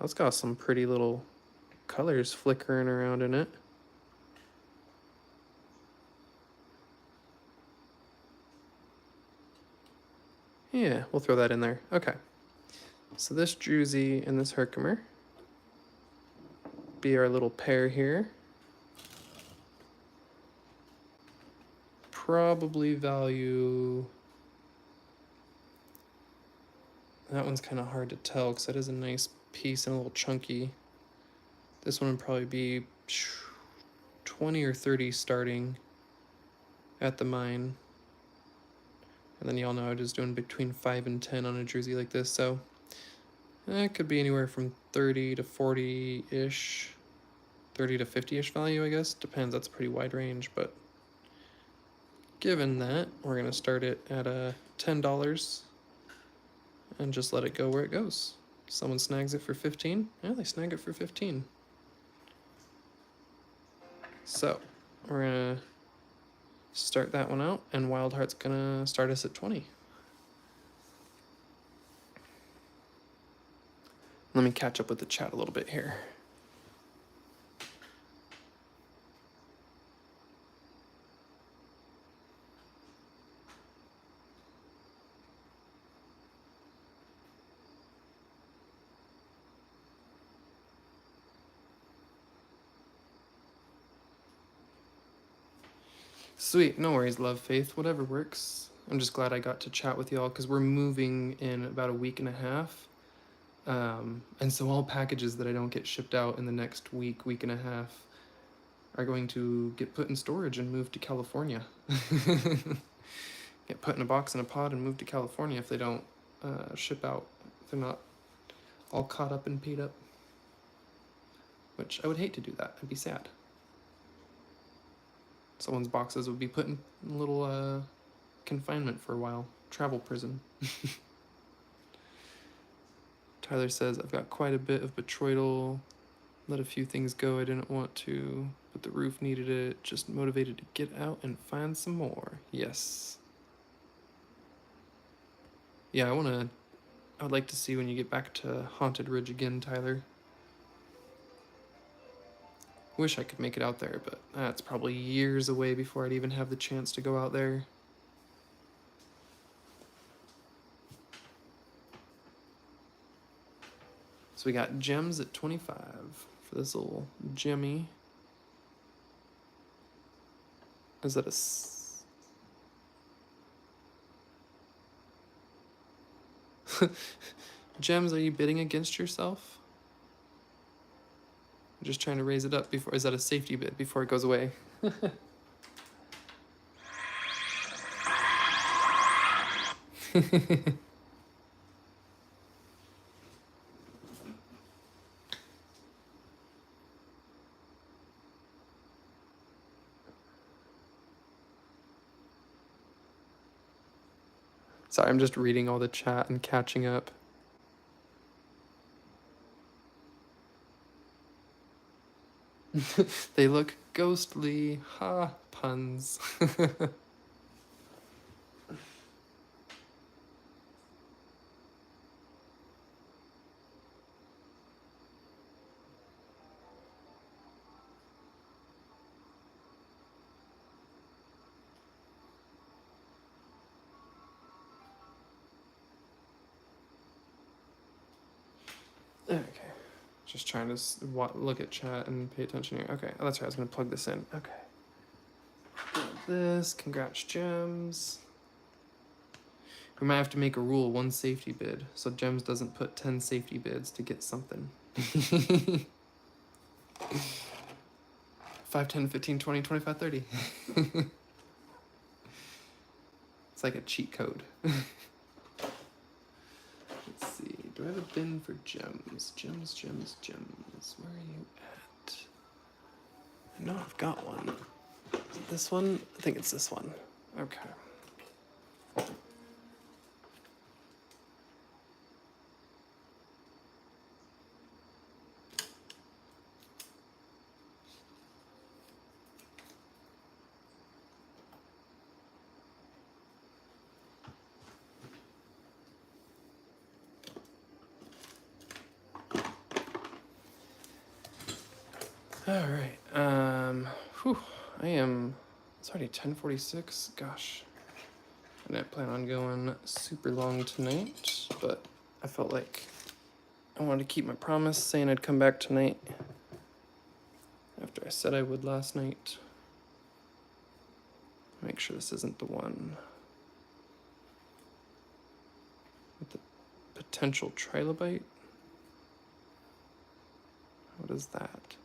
That's got some pretty little colors flickering around in it. Yeah, we'll throw that in there. Okay. So this druzy and this Herkimer be our little pair here. Probably value... That one's kind of hard to tell because that is a nice piece and a little chunky. This one would probably be 20 or 30 starting at the mine. And then y'all know I was doing between 5 and 10 on a druzy like this, so it could be anywhere from 30 to 40-ish, 30 to 50-ish value, I guess. Depends, that's a pretty wide range, but given that, we're gonna start it at $10 and just let it go where it goes. Someone snags it for 15. Yeah, they snag it for 15. So we're gonna start that one out, and Wild Heart's gonna start us at 20. Let me catch up with the chat a little bit here. Sweet, no worries, love, faith, whatever works. I'm just glad I got to chat with y'all because we're moving in about a week and a half. And so all packages that I don't get shipped out in the next week, week and a half are going to get put in storage and moved to California. Get put in a box in a pod and moved to California if they don't ship out. If they're not all caught up and paid up. Which I would hate to do that. I'd be sad. Someone's boxes would be put in a little confinement for a while. Travel prison. Tyler says, I've got quite a bit of Betroidal. Let a few things go I didn't want to, but the roof needed it. Just motivated to get out and find some more. Yes. Yeah, I would like to see when you get back to Haunted Ridge again, Tyler. Wish I could make it out there, but that's probably years away before I'd even have the chance to go out there. So we got gems at 25 for this little gemmy. Is that a... Gems, are you bidding against yourself? I'm just trying to raise it up before... Is that a safety bid before it goes away? Sorry, I'm just reading all the chat and catching up. They look ghostly. Ha, puns. Okay. Just trying to look at chat and pay attention here. Okay, oh, that's right. I was going to plug this in. Okay. This. Congrats, gems. We might have to make a rule, 1 safety bid, so Gems doesn't put 10 safety bids to get something. 5, 10, 15, 20, 25, 30. It's like a cheat code. Let's see. Do I have a bin for gems? Gems, gems, gems. Where are you at? I know I've got one. Is it this one? I think it's this one. Okay. All right. It's already 10:46. Gosh, I didn't plan on going super long tonight, but I felt like I wanted to keep my promise, saying I'd come back tonight after I said I would last night. Make sure this isn't the one with the potential trilobite. What is that?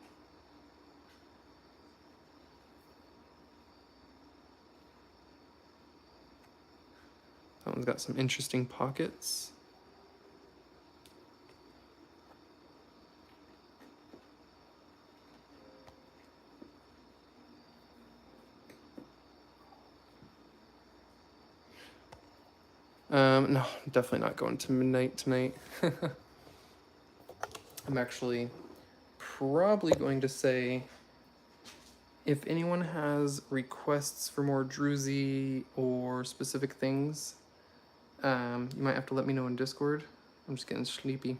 That one's got some interesting pockets. No, definitely not going to midnight tonight. I'm actually probably going to say, if anyone has requests for more druzy or specific things, you might have to let me know in Discord. I'm just getting sleepy.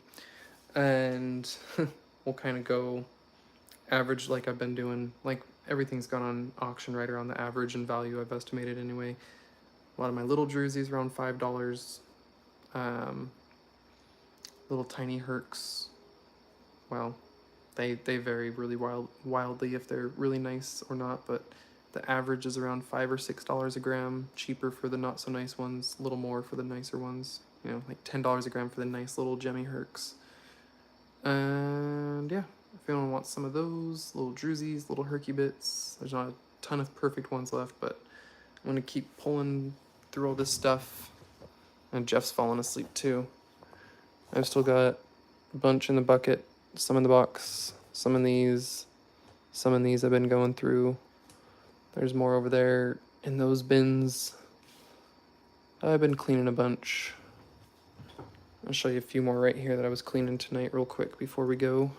and we'll kind of go average like I've been doing. Like everything's gone on auction right around the average and value I've estimated anyway. A lot of my little jerseys around $5. Little tiny Herks, well, they vary really wildly if they're really nice or not, but the average is around $5 or $6 a gram, cheaper for the not so nice ones, a little more for the nicer ones. You know, like $10 a gram for the nice little gemmy Herks. And yeah, if anyone wants some of those little druzies, little herky bits, there's not a ton of perfect ones left, but I'm gonna keep pulling through all this stuff. And Jeff's fallen asleep too. I've still got a bunch in the bucket, some in the box, some in these I've been going through. There's more over there in those bins. I've been cleaning a bunch. I'll show you a few more right here that I was cleaning tonight real quick before we go.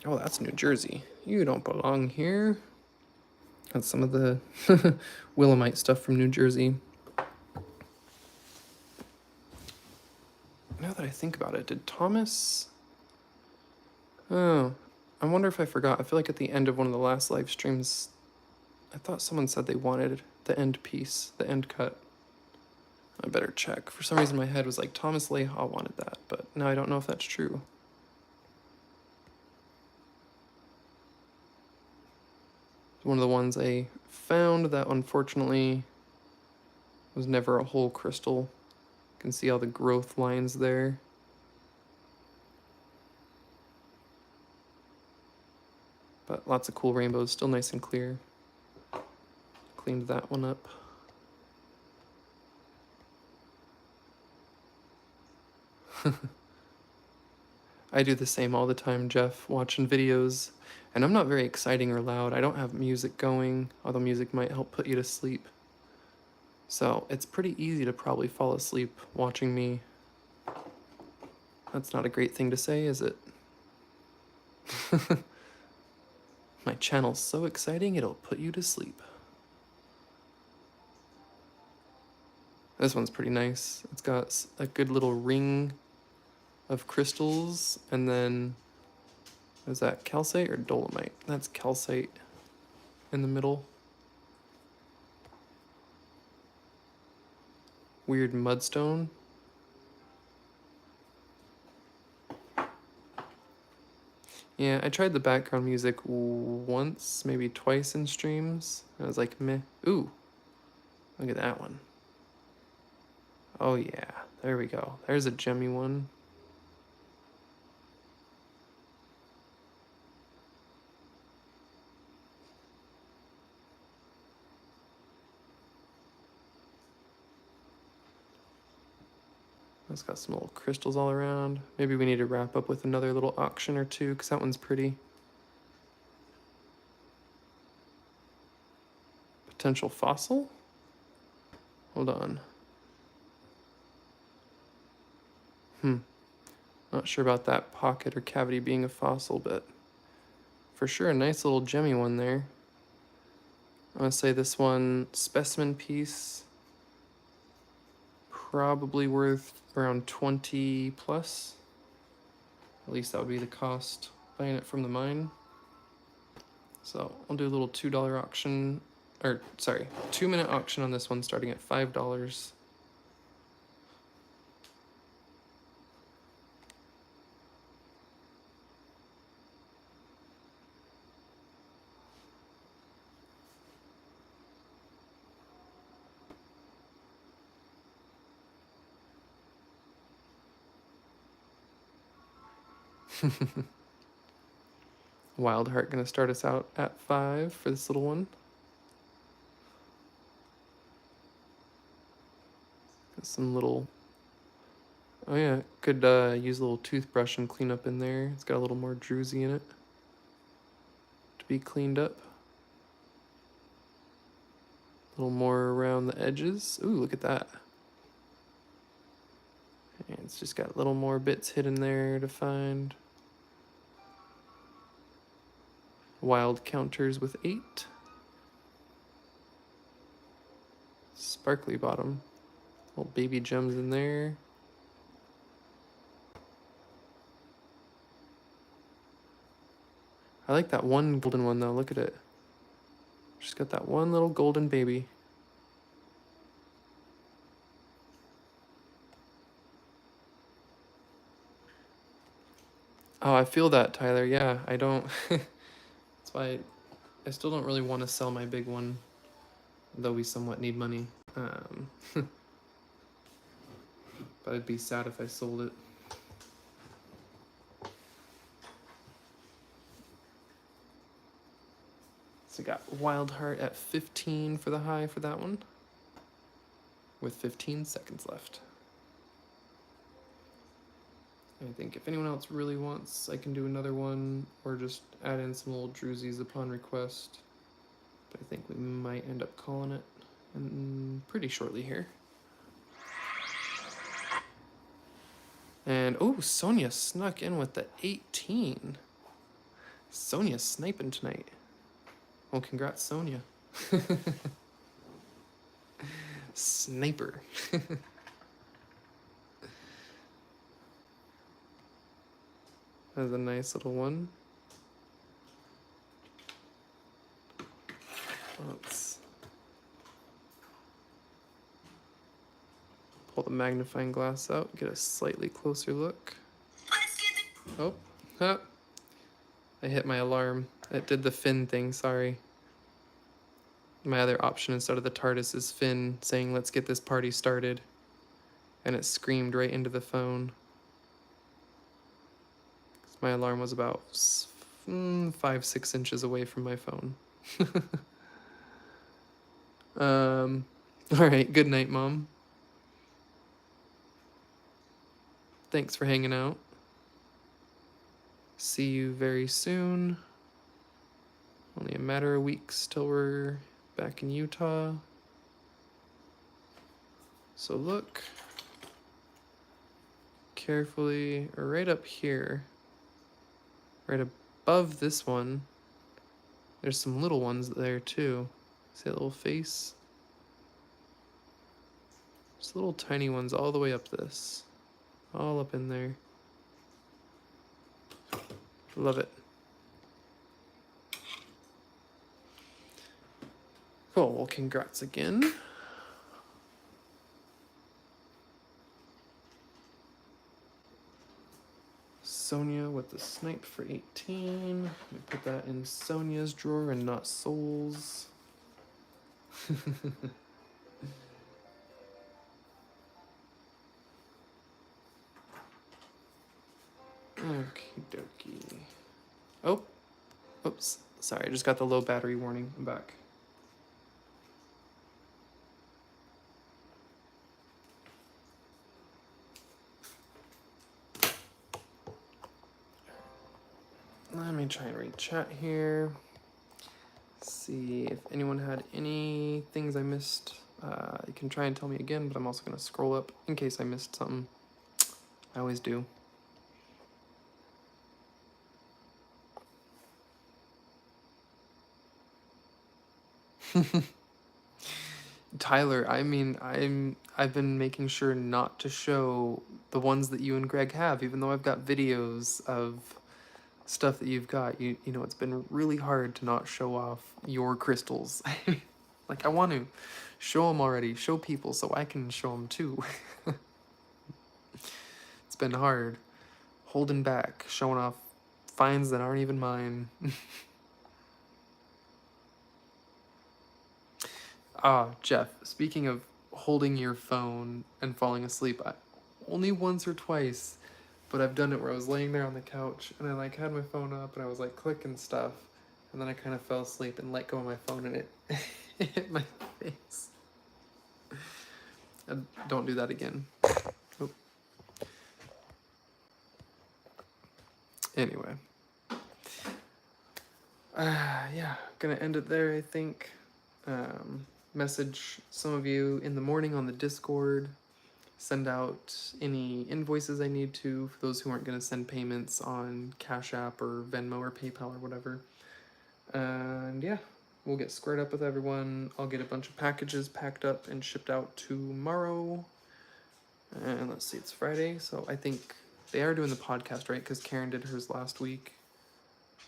Oh, that's New Jersey. You don't belong here. That's some of the Willemite stuff from New Jersey. Now that I think about it, did Thomas... Oh, I wonder if I forgot. I feel like at the end of one of the last live streams, I thought someone said they wanted the end piece, the end cut. I better check. For some reason my head was like, Thomas Leha wanted that, but now I don't know if that's true. One of the ones I found that unfortunately was never a whole crystal. You can see all the growth lines there. But lots of cool rainbows, still nice and clear. Cleaned that one up. I do the same all the time, Jeff, watching videos. And I'm not very exciting or loud. I don't have music going, although music might help put you to sleep. So it's pretty easy to probably fall asleep watching me. That's not a great thing to say, is it? My channel's so exciting, it'll put you to sleep. This one's pretty nice. It's got a good little ring of crystals, and then, is that calcite or dolomite? That's calcite in the middle. Weird mudstone. Yeah, I tried the background music once, maybe twice in streams. I was like, meh. Ooh, look at that one. Oh yeah, there we go. There's a gemmy one. It's got some little crystals all around. Maybe we need to wrap up with another little auction or two, because that one's pretty. Potential fossil? Hold on. Not sure about that pocket or cavity being a fossil, but for sure a nice little gemmy one there. I'm gonna say this one, specimen piece, probably worth around 20 plus. At least that would be the cost buying it from the mine. So I'll do a little $2 auction, or sorry, 2-minute auction on this one starting at $5. Wild Heart gonna start us out at 5 for this little one. Got some little, oh yeah, could use a little toothbrush and clean up in there. It's got a little more druzy in it to be cleaned up. A little more around the edges. Ooh, look at that. And it's just got little more bits hidden there to find. Wild counters with 8. Sparkly bottom. Little baby gems in there. I like that one golden one though, look at it. Just got that one little golden baby. Oh, I feel that, Tyler. Yeah, I don't. That's why I still don't really want to sell my big one, though we somewhat need money. But I'd be sad if I sold it. So I got Wild Heart at 15 for the high for that one, with 15 seconds left. I think if anyone else really wants, I can do another one, or just add in some little drusies upon request. But I think we might end up calling it pretty shortly here. And, oh, Sonia snuck in with the 18. Sonia's sniping tonight. Well, congrats, Sonia. Sniper. That's a nice little one. Let's pull the magnifying glass out, get a slightly closer look. Oh, huh. I hit my alarm. It did the Finn thing, sorry. My other option instead of the TARDIS is Finn saying, let's get this party started. And it screamed right into the phone. My alarm was about 5-6 inches away from my phone. All right, good night, Mom. Thanks for hanging out. See you very soon. Only a matter of weeks till we're back in Utah. So look carefully right up here, right above this one. There's some little ones there too. See that little face? Just little tiny ones all the way up this. All up in there. Love it. Cool, well, congrats again. Sonia with the snipe for 18. Let me put that in Sonia's drawer and not Soul's. Okie dokie. Oh, oops. Sorry, I just got the low battery warning. I'm back. Let me try and read chat here. See if anyone had any things I missed. You can try and tell me again, but I'm also going to scroll up in case I missed something. I always do. Tyler, I mean, I've been making sure not to show the ones that you and Greg have, even though I've got videos of stuff that you've got. You know, it's been really hard to not show off your crystals. Like, I want to show them already, show people so I can show them too. It's been hard, holding back, showing off finds that aren't even mine. Ah, Jeff, speaking of holding your phone and falling asleep, only once or twice, but I've done it where I was laying there on the couch and I like had my phone up and I was like clicking stuff, and then I kind of fell asleep and let go of my phone and it hit my face. Don't do that again. Oh. Anyway. Yeah, gonna end it there, I think. Message some of you in the morning on the Discord. Send out any invoices I need to for those who aren't going to send payments on Cash App or Venmo or PayPal or whatever. And yeah, we'll get squared up with everyone. I'll get a bunch of packages packed up and shipped out tomorrow. And let's see, it's Friday, so I think they are doing the podcast, right? Because Karen did hers last week.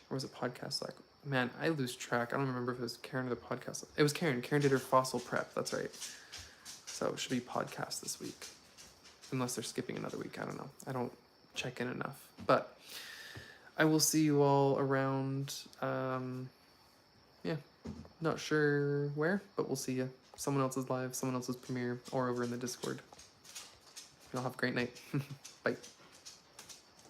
Or was it podcast like? Man, I lose track. I don't remember if it was Karen or the podcast. It was Karen. Karen did her fossil prep. That's right. So it should be podcast this week. Unless they're skipping another week. I don't know. I don't check in enough. But I will see you all around. Yeah. Not sure where, but we'll see you. Someone else's live, someone else's premiere, or over in the Discord. Y'all have a great night. Bye.